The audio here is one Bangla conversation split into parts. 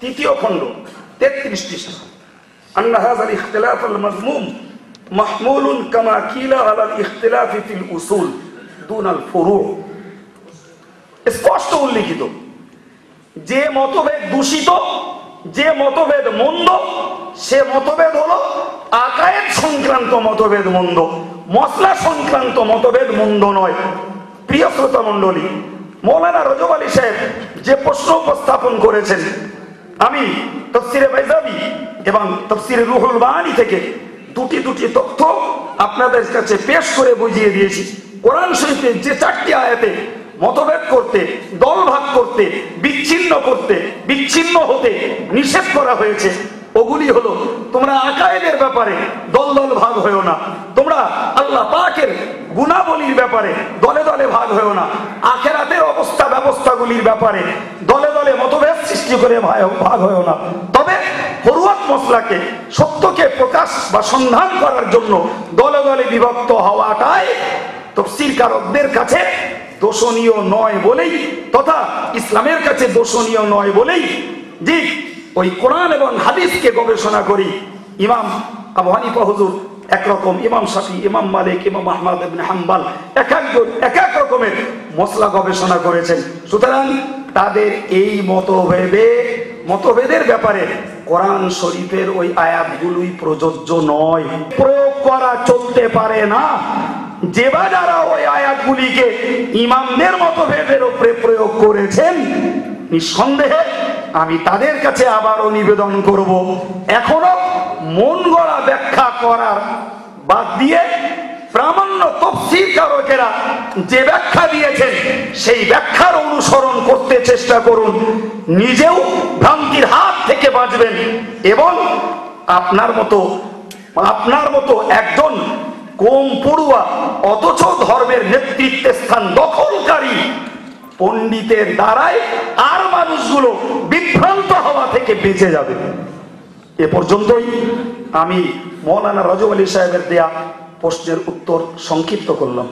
তৃতীয় খণ্ড 33 পৃষ্ঠা। আন্না হাযাল ইখতিলাফ আল মাযমুম মাহমুলুন কামা কিলা আলাল ইখতিলাফি ফিল উসুল দুন আল ফুরু। স্পষ্ট উল্লেখিত যে মতভেদ দূষিত, যে মতভেদ মন্দ, সে মতভেদ হলো আকায়েদ সংক্রান্ত মতভেদ মন্দ, মসলা সংক্রান্ত মতভেদ মন্দ নয়। প্রিয় শ্রোতা মণ্ডলী, মৌলানা রজব আলী সাহেব যে প্রশ্ন উপস্থাপন করেছেন, আমি তাফসীরে বাইজাবি এবং তাফসীরে রুহুল বায়ানি থেকে দুটি তথ্য আপনাদের কাছে পেশ করে বুঝিয়ে দিয়েছি। কোরআন শরীফের যে 4টি আয়াতে মতভেদ করতে, দল ভাগ করতে, বিচ্ছিন্ন হতে নিষেধ করা হয়েছে, ওগুলি হলো তোমরা আকায়েদের ব্যাপারে দল ভাগ হয়েও না, তোমরা আল্লাহ পাকের গুণাবলীর ব্যাপারে দলে ভাগ হয়েও না, আখিরাতের অবস্থা ব্যবস্থাগুলির ব্যাপারে দলে মতভেদ সৃষ্টি করে ভাগ হয়েও না। তবে ফরওয়ার্ড মসলাকে, সত্যকে প্রকাশ বা সন্ধান করার জন্য দলে বিভক্ত হওয়াটাই তাফসীরকারকদের কাছে দোষণীয় নয় বলেই, তথা ইসলামের কাছে দোষণীয় নয় বলেই যে ওই কোরআন এবং হাদিসকে গবেষণা করি। ইমাম আবু হানিফা হুজুর একরকম, ইমাম শাফি, ইমাম মালিক, ইমাম আহমদ ইবনে হাম্বল এক রকমের মসলা গবেষণা করেছেন। সুতরাং তাদের এই মতভেদের ব্যাপারে কোরআন শরীফের ওই আয়াতগুলোই প্রযোজ্য নয়, প্রয়োগ করা চলতে পারে না। যারা ওই আয়াতগুলিকে ইমামদের মতভেদের উপরে প্রয়োগ করেছেন, নিঃসন্দেহে আমি তাদের কাছে আবারও নিবেদন করব, এখনো মন গড়া ব্যাখ্যা করার বাদ দিয়ে প্রামাণ্য তাফসীরকারকেরা যে ব্যাখ্যা দিয়েছেন সেই ব্যাখ্যার অনুসরণ করতে চেষ্টা করুন। নিজেও ভ্রান্তির হাত থেকে বাঁচবেন এবং আপনার মতো একজন কম পড়ুয়া অথচ ধর্মের নেতৃত্বের স্থান দখলকারী পণ্ডিতের দ্বারাই আর মানুষগুলো বিভ্রান্ত হওয়া থেকে বেঁচে যাবে। এ পর্যন্তই আমি মৌলানা রজব আলী সাহেবের দেয়া প্রশ্নের উত্তর সংক্ষিপ্ত করলাম।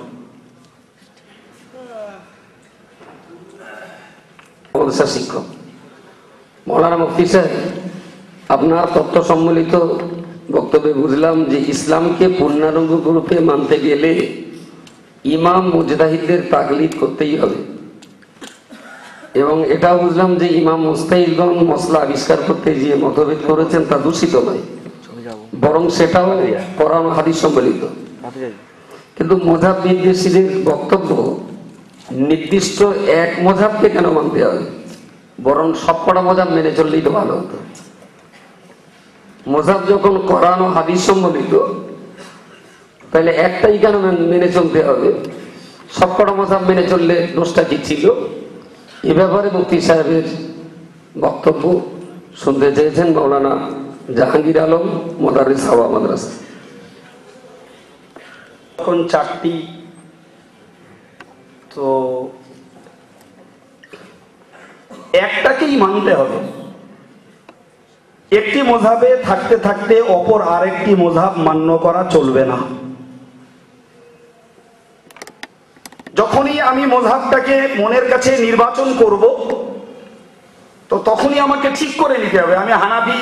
শিক্ষক মৌলানা মুফতি সাহেব, আপনার তথ্য সম্মিলিত বক্তব্যে বুঝলাম যে ইসলামকে পূর্ণাঙ্গ রূপে মানতে গেলে ইমাম মুজতাহিদদের তাকলিদ করতেই হবে, এবং এটাও বুঝলাম যে ইমাম মুজতাহিদগণ মসলা আবিষ্কার করতে যে মতভেদ করেছেন তা দূষিত নয়, বরং সেটাও কোরআন হাদিস সম্বলিত। কিন্তু মযহাব নির্দেশীদের বক্তব্য নির্দিষ্ট এক মযহাবকে কেন মানতে হবে, বরং সবকটা মযহাব মেনে চললেই তো ভালো হতো। মযহাব যখন কোরআন ও হাদিস সম্বলিত, তাহলে একটাই কেন মেনে চলতে হবে? সবকটা মযহাব মেনে চললে দোষটা কি ছিল? এ ব্যাপারে মুফতি সাহেবের বক্তব্য শুনতে চেয়েছেন মাওলানা জাহাঙ্গীর আলম, মোদাররিস হাওয়া মাদ্রাসা। এখন 4টি, তো একটাকেই মানতে হবে। একটি মযহাবে থাকতে থাকতে অপর আরেকটি মযহাব মান্য করা চলবে না। যখনই আমি মযহাবটাকে মনের কাছে নির্বাচন করব, তো তখনই আমাকে ঠিক করে নিতে হবে আমি হানাফি,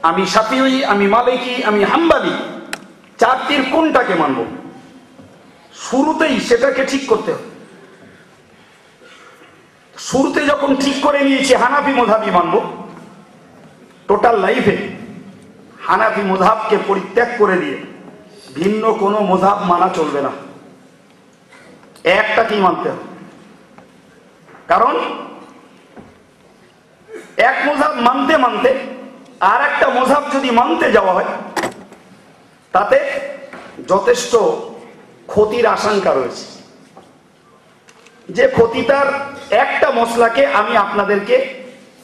আমি শাফিঈ, আমি মালিকি, আমি হাম্বলি, 4টির কোনটাকে মানব। শুরুতেই সেটাকে ঠিক করতে হবে। শুরুতে যখন ঠিক করে নিয়েছি হানাফি মযহাবই মানব, টোটাল লাইফে হানাফি মযহাবকে পরিত্যাগ করে দিয়ে ভিন্ন কোনো মযহাব মানা চলবে না, একটাকেই মানতে হবে। কারণ এক মযহাব মানতে মানতে আর একটা মযহাব যদি মানতে যাওয়া হয়, তাতে যথেষ্ট ক্ষতির আশঙ্কা রয়েছে। যে ক্ষতিটার একটা মসলাকে আমি আপনাদেরকে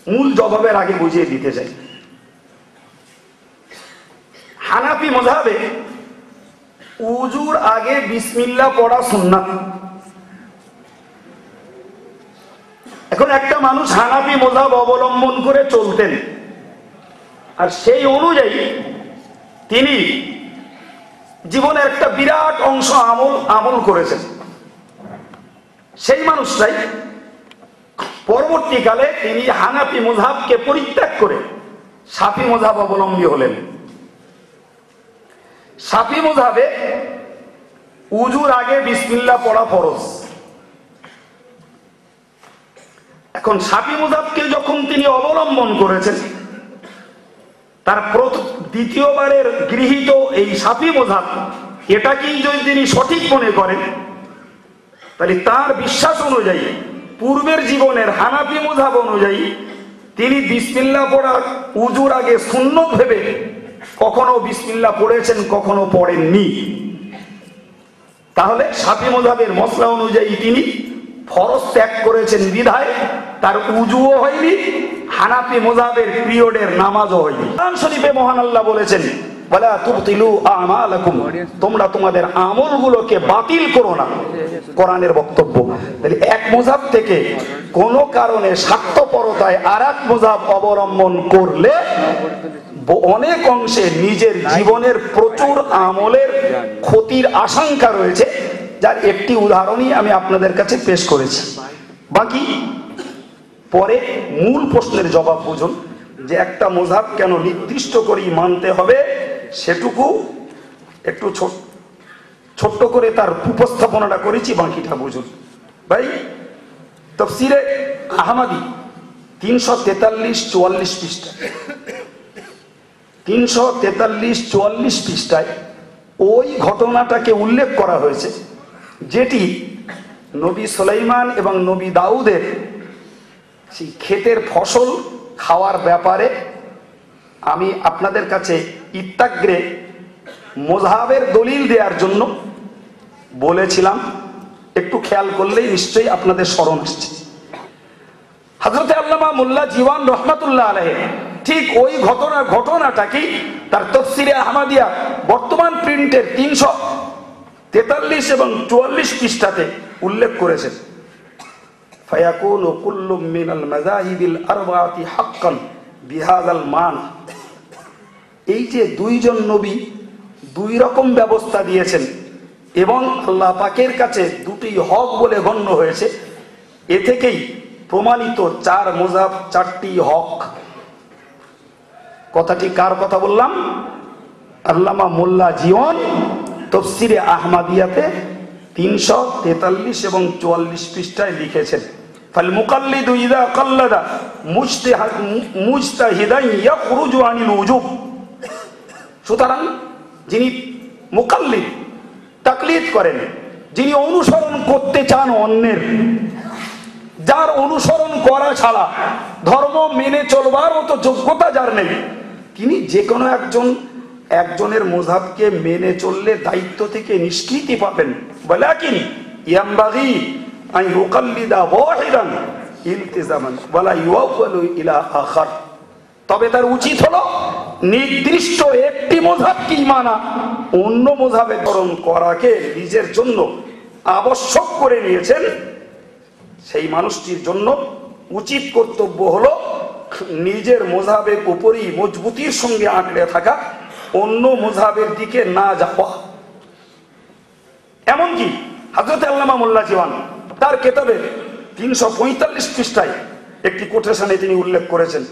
মূল জবাবের আগে বুঝিয়ে দিতে চাই। হানাফি মযহাবে উজুর আগে বিসমিল্লাহ পড়া সুন্নাত। এখন একটা মানুষ হানাফি মযহাব অবলম্বন করে চলতেন, আর সেই অনুযায়ী তিনি জীবনের একটা বিরাট অংশ আমল করেছেন। সেই মানুষটাই পরবর্তীকালে তিনি হানাফি মযহাবকে পরিত্যাগ করে শাফি মযহাব অবলম্বী হলেন। শাফি মযহাবে উজুর আগে বিসমিল্লাহ পড়া ফরজ। এখন শাফি মযহাবকে যখন তিনি অবলম্বন করেছেন, তার দ্বিতীয়বারের গৃহীত এই শাফি মযহাব এটাকেই যদি তিনি সঠিক মনে করেন, তাহলে তার বিশ্বাস অনুযায়ী পূর্বের জীবনের হানাফি মযহাব অনুযায়ী তিনি বিসমিল্লাহ পড়া উজুর আগে সুন্নত ভেবে কখনো বিসমিল্লাহ পড়েছেন, কখনো পড়েননি। তাহলে শাফি মযহাবের মসলা অনুযায়ী তিনি ফরজ ত্যাগ করেছেন বিধায় তার উজুও হয়নি, হানাফি মযহাবের পিরিয়ডের নামাজও হয়নি। কোরআন শরীফে মহান আল্লাহ বলেছেন, ওয়ালা তুবতিলু আমালাকুম, তোমরা তোমাদের আমলগুলোকে বাতিল করো না। কোরআনের বক্তব্য। তাহলে এক মযহাব থেকে কোনো কারণে স্বার্থপরতায় আরেক মযহাব অবলম্বন করলে অনেক অংশে নিজের জীবনের প্রচুর আমলের ক্ষতির আশঙ্কা রয়েছে, যার একটি উদাহরণই আমি আপনাদের কাছে পেশ করেছি। বাকি পরে মূল প্রশ্নের জবাব বুঝুন যে একটা মযহাব কেন নির্দিষ্ট করেই মানতে হবে, সেটুকু একটু ছোট্ট করে তার উপস্থাপনাটা করেছি, বাকিটা বুঝুন। ভাই, তাফসীরে আহমদী 343-44 পৃষ্ঠা, 343-44 পৃষ্ঠায় ওই ঘটনাটাকে উল্লেখ করা হয়েছে যেটি নবী সুলাইমান এবং নবী দাউদের সেই ক্ষেতের ফসল খাওয়ার ব্যাপারে আমি আপনাদের কাছে ইত্তাগ্রে মযহাবের দলিল দেওয়ার জন্য বলেছিলাম। একটু খেয়াল করলেই নিশ্চয়ই আপনাদের স্মরণ আসছে। হযরতে আল্লামা মোল্লা জীওয়ান রহমাতুল্লাহ আলাইহি ঠিক ওই ঘটনাটাকেই তার তাফসীরে আহমদিয়া বর্তমান প্রিন্টের 343 এবং 44 পৃষ্ঠাতে উল্লেখ করেছেন। ফায়াকুনু কুল্লু মিনাল মাযাহিবিল আরবাআতি হাক্কান বিহাযাল মান। এই যে দুইজন নবী দুই রকম ব্যবস্থা দিয়েছেন এবং আল্লাহ পাকের কাছে দুটি হক বলে গণ্য হয়েছে, এ থেকেই প্রমাণিত চার মযহাব চারটি হক। কথাটি কার কথা বললাম? আল্লামা মোল্লা জীওয়ান তাফসীরে আহমদিয়াতে 343 এবং 44 পৃষ্ঠায় লিখেছেন, ফাল মুকাল্লিদু ইযা কাল্লাদা মুজতাহিদান ইয়াখরুজু আনিল উজুব। সুতরাং যিনি মুকাল্লিদ, তাকলিদ করেন, যিনি অনুসরণ করতে চান অন্যের, যার অনুসরণ করা ছাড়া ধর্ম মেনে চলবার মতো যোগ্যতা যার নেই, তিনি যে কোনো একজনের মযহাবকে মেনে চললে দায়িত্ব থেকে নিষ্কৃতি পাবেন। ওয়ালাকিন ইয়ামবাগি আন ইউকাল্লিদা ওয়াহিদান ইলতিজামান ওয়ালা ইউআওয়ালু ইলা আখার। তবে তার উচিত হলো নির্দিষ্ট একটি মযহাবকে মানা, অন্য মযহাবে গ্রহণ করাকে নিজের জন্য আবশ্যক করে নিয়েছেন। সেই মানুষটির জন্য উচিত কর্তব্য হলো নিজের মযহাবের উপরই মজবুতির সঙ্গে আঁকড়ে থাকা, অন্য মযহাবের দিকে না যাওয়া। এমনকি হযরত আল্লামা মোল্লা জীওয়ান তার কিতাবে 345 পৃষ্ঠায় একটি কোটেশনে তিনি উল্লেখ করেছেন,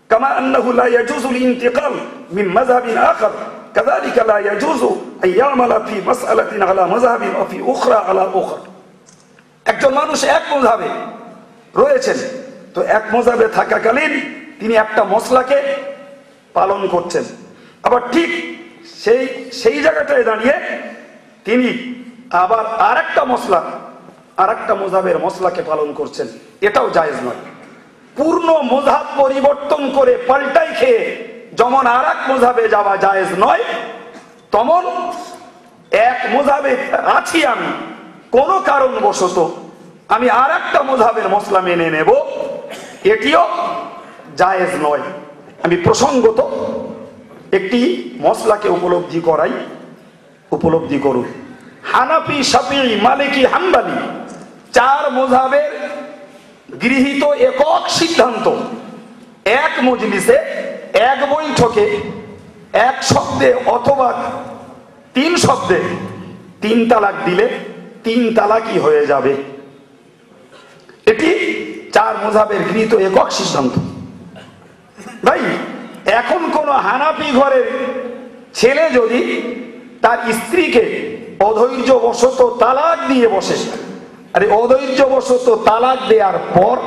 কামা আন্নাহু লা ইয়াজুজুল ইন্তিকাল মিন মাযহাবিন আখার কাযালিকা লা ইয়াজুজু আন ইয়ামালা ফি মাসআলাতিন আলা মাযহাবিন ওয়া ফি উখরা আলা উখরা। একজন মানুষ এক মযহাবে রয়েছেন, তো এক মযহাবে থাকাকালীন তিনি একটা মসলাকে পালন করছেন, আবার ঠিক সেই জায়গাটায় দাঁড়িয়ে তিনি আবার আরেকটা মযহাবের মসলাকে পালন করছেন। এটাও জায়েজ নয়। পূর্ণ মযহাব পরিবর্তন করে পাল্টাই খেয়ে যেমন আরেক মযহাবে যাওয়া জায়েজ নয়, তেমন এক মযহাবে আছি আমি, কোনো কারণবশত আমি আরেকটা মযহাবের মসলা মেনে নেব, এটিও জায়েজ নয়। আমি প্রসঙ্গত একটি মসলাকে উপলব্ধি করুন। হানাফি, শাফিঈ, মালিকি, হাম্বলি চার মযহাবের গৃহীত একক সিদ্ধান্ত, এক মজলিসে, এক বৈঠকে, এক শব্দে অথবা 3 শব্দে 3 তালাক দিলে 3 তালাকই হয়ে যাবে। এটি চার চার মাযহাবের গৃহীত একক সিদ্ধান্ত। ভাই এখন কোন হানাফি ঘরের ছেলে যদি তার স্ত্রীকে অধৈর্যবশত তালাক দিয়ে বসে, আরে অধৈর্যবশত তালাক দেওয়ার পর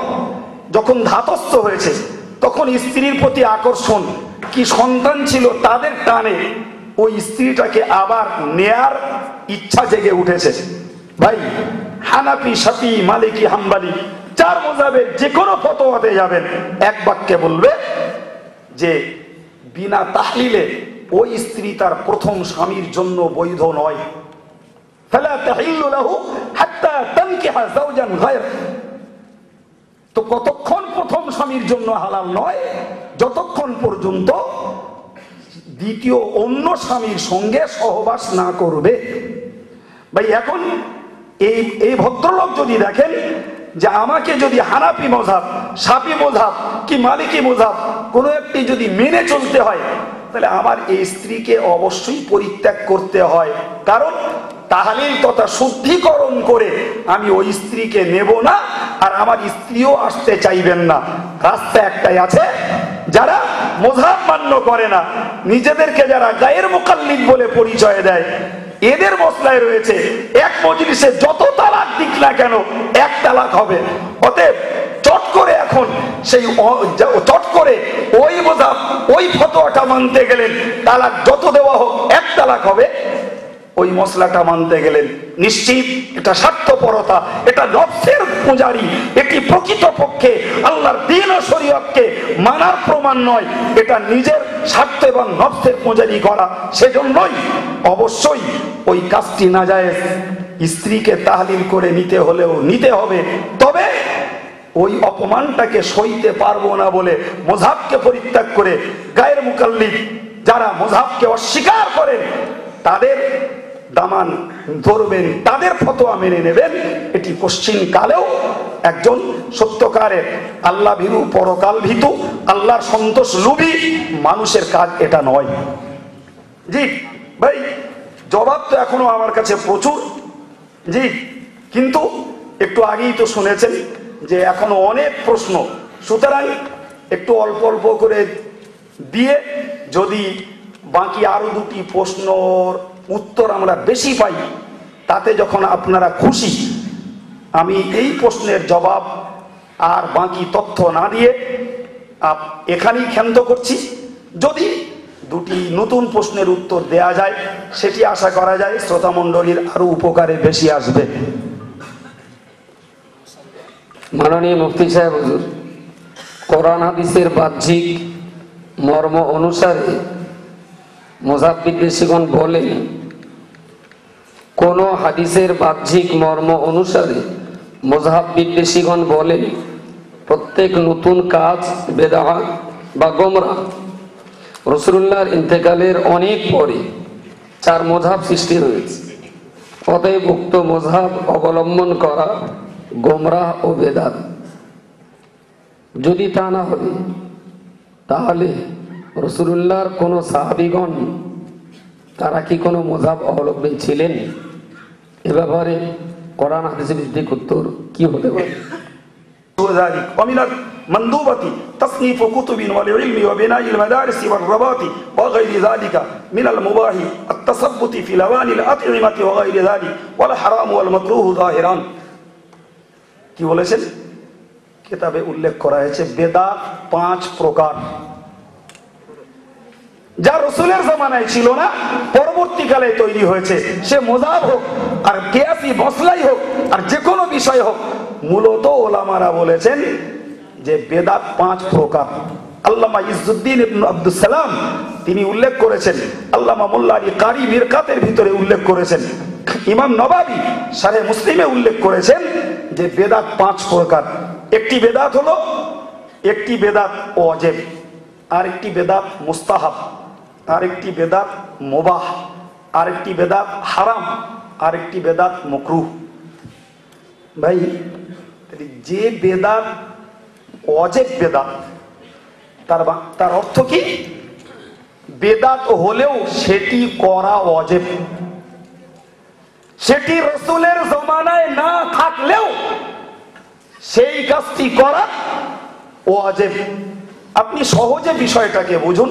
যখন ধাতস্থ হয়েছে তখন স্ত্রীর প্রতি আকর্ষণ কি সন্তান ছিল তাদের টানে ওই স্ত্রীটাকে আবার নেয়ার ইচ্ছা জেগে উঠেছে, ভাই হানাফি, শাফি, মালিকি, হাম্বলি চার মাযহাবের যে কোনো ফতোয়াতে যাবেন এক বাক্যে বলবে যে বিনা তাহলিলে ওই স্ত্রী তার প্রথম স্বামীর জন্য বৈধ নয়। ফালা তাহিল্লু লাহু হাত্তা তানকিহা যাওজান গায়রা। তো কতক্ষণ প্রথম স্বামীর জন্য হালাল নয়? যতক্ষণ পর্যন্ত দ্বিতীয় অন্য স্বামীর সঙ্গে সহবাস না করবে। ভাই এখন এই ভদ্রলোক যদি দেখেন যে আমাকে যদি হানাফি মাযহাব, শাফি মাযহাব কি মালিকি মাযহাব কোনো একটি যদি মেনে চলতে হয়, তাহলে আমার এই স্ত্রীকে অবশ্যই পরিত্যাগ করতে হয়। কারণ তাহলিল তথা শুদ্ধিকরণ করে আমি ওই স্ত্রীকে নেব না, আর আমার স্ত্রীও আসতে চাইবেন না। রাস্তা একটাই আছে, যারা মাযহাব মান্য করে না, নিজেদেরকে যারা গায়ের মুকাল্লিদ বলে পরিচয় দেয়, এদের মসলায় রয়েছে এক মজলিসে যত তালাক দিক না কেন এক তালাক হবে। অতএব চট করে এখন সেই চট করে ওই মাযহাব ওই ফতোয়াটা মানতে গেলেন তালাক যত দেওয়া হোক এক তালাক হবে, ওই মসলাটা মানতে গেলেন নিশ্চিত এটা স্বার্থপরতা, এটা নফসের পূজারি, এটি প্রকৃতপক্ষে আল্লাহর দ্বীন ও শরীয়তকে মানার প্রমাণ নয়, এটা নিজের স্বার্থ এবং নফসের পূজারি করা। সেজন্যই অবশ্যই ওই কাজটি নাজায়েজ। স্ত্রীকে তাহলিল করে নিতে হলেও নিতে হবে, তবে ওই অপমানটাকে সইতে পারবো না বলে মাযহাবকে পরিত্যাগ করে গায়ের মুকাল্লিদ যারা মাযহাবকে অস্বীকার করেন তাদের দামান ধরবেন, তাদের ফতোয়া মেনে নেবেন। এটি পশ্চিম কালেও একজন সত্যকারের আল্লাহ ভীরু, পরকাল ভীতু, আল্লাহর সন্তোষ লোভী মানুষের কাজ এটা নয়। জি ভাই, জবাব তো এখনো আমার কাছে প্রচুর। জি, কিন্তু একটু আগেই তো শুনেছেন যে এখনো অনেক প্রশ্ন, সুতরাং একটু অল্প অল্প করে দিয়ে যদি বাকি আরো দুটি প্রশ্নর উত্তর আমরা বেশি পাই, তাতে যখন আপনারা খুশি, আমি এই প্রশ্নের জবাব আর বাকি তথ্য না দিয়ে এখানেই ক্ষান্ত করছি। যদি দুটি নতুন প্রশ্নের উত্তর দেয়া যায়, সেটি আশা করা যায় শ্রোতা মণ্ডলীর আরো উপকারে বেশি আসবে। মাননীয় মুফতি সাহেব হুজুর, কোরআন হাদিসের বাহ্যিক মর্ম অনুসারে মাযহাব বিদ্বেষীগণ বলেন, কোন হাদিসের বাহ্যিক মর্ম অনুসারে মাযহাব বিদ্বেষীগণ বলেন প্রত্যেক নতুন কাজ বেদাত বা গোমরাহ। রাসূলুল্লাহর ইন্তেকালের অনেক পরে চার মাযহাব সৃষ্টি হয়েছে, অতএব উক্ত মাযহাব অবলম্বন করা গোমরাহ ও বেদাত। যদি তা না হয় তাহলে রাসূলুল্লাহর কোন সাহাবীগণ তারা কি কোনো মাযহাব অবলম্বী ছিলেন? এ ব্যাপারে কোরআন হাদিসের ভিত্তিক উত্তর কি হতে পারে? ومن المندوبة تصنيف كتب والعلم وبناء المدارس والرباط وغير ذلك من المباح التثبت في لوان الأطعمة وغير ذلك والحرام والمكروه ظاهران। কি বলেছেন? কিতাবে উল্লেখ করা হয়েছে বেদাত 5 প্রকার, যা রাসূলের জামানায় ছিল না, পরবর্তীকালে তৈরি হয়েছে। সে মাযহাব হোক আর কিয়াসি মসলাই হোক আর যে কোনো বিষয় হোক, মূলত ওলামারা বলেছেন যে বেদাত 5 প্রকার। আল্লামা ইজ্জুদ্দিন ইবনে আব্দুস সালাম তিনি উল্লেখ করেছেন, আল্লামা মোল্লা আলী কারি মিরকাতের ভিতরে উল্লেখ করেছেন, ইমাম নবাবী শারহে মুসলিমে উল্লেখ করেছেন যে বেদাত 5 প্রকার। একটি বেদাত হলো, একটি বেদাত ওয়াজিব, আরেকটি বেদাত মুস্তাহাব, আরেকটি বেদাত মুবাহ, আরেকটি বেদাত হারাম, আরেকটি বেদাত মাকরুহ। ভাই, যে বেদাত ওয়াজিব বেদাত, তার অর্থ কি? বেদাত হলেও সেটি করা ওয়াজিব, সেটি রাসূলের জামানায় না থাকলেও সেই কাজটি করা ওয়াজিব। আপনি সহজে বিষয়টাকে বুঝুন।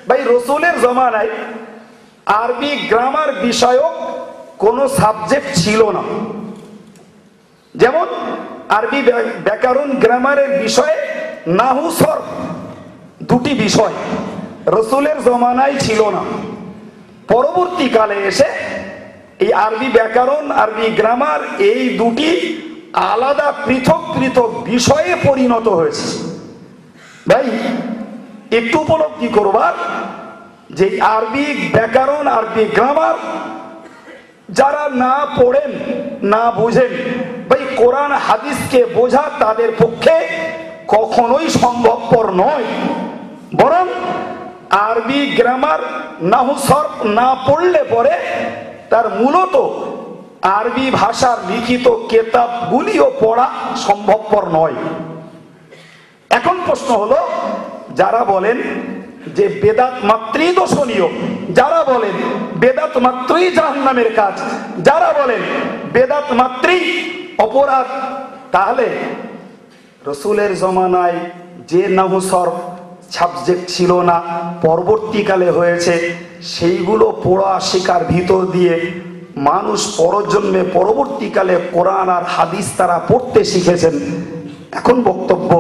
ভাই, রসুলের জমানায় আরবি গ্রামার বিষয়ক কোনো সাবজেক্ট ছিল না। যেমন আরবি ব্যাকরণ গ্রামারের বিষয়ে নাহু সরফ দুটি বিষয় রসুলের জমানায় ছিল না। পরবর্তীকালে এসে এই আরবি ব্যাকরণ আরবি গ্রামার এই দুটি আলাদা পৃথক পৃথক বিষয়ে পরিণত হয়েছে। ভাই, একটু উপলব্ধি করবার যে আরবি ব্যাকরণ আরবি গ্রামার যারা না পড়েন না বুঝেন, ভাই কোরআন হাদিসকে বোঝা তাদের পক্ষে কখনোই সম্ভবপর নয়। বরং আরবি গ্রামার নাহু সরফ না পড়লে পরে তার মূলত আরবি ভাষার লিখিত কেতাবগুলিও পড়া সম্ভবপর নয়। এখন প্রশ্ন হলো, যারা বলেন যে বেদাত মাত্রই দোষণীয়, যারা বলেন বেদাত মাত্রই জাহান্নামের কাজ, যারা বলেন বেদাত মাত্রই অপরাধ, তাহলে রসুলের জমানায় যে নাহু সরফ সাবজেক্ট ছিল না, পরবর্তীকালে হয়েছে, সেইগুলো পড়া শেখার ভিতর দিয়ে মানুষ পরজন্মে পরবর্তীকালে কোরআন আর হাদিস তারা পড়তে শিখেছেন। এখন বক্তব্য,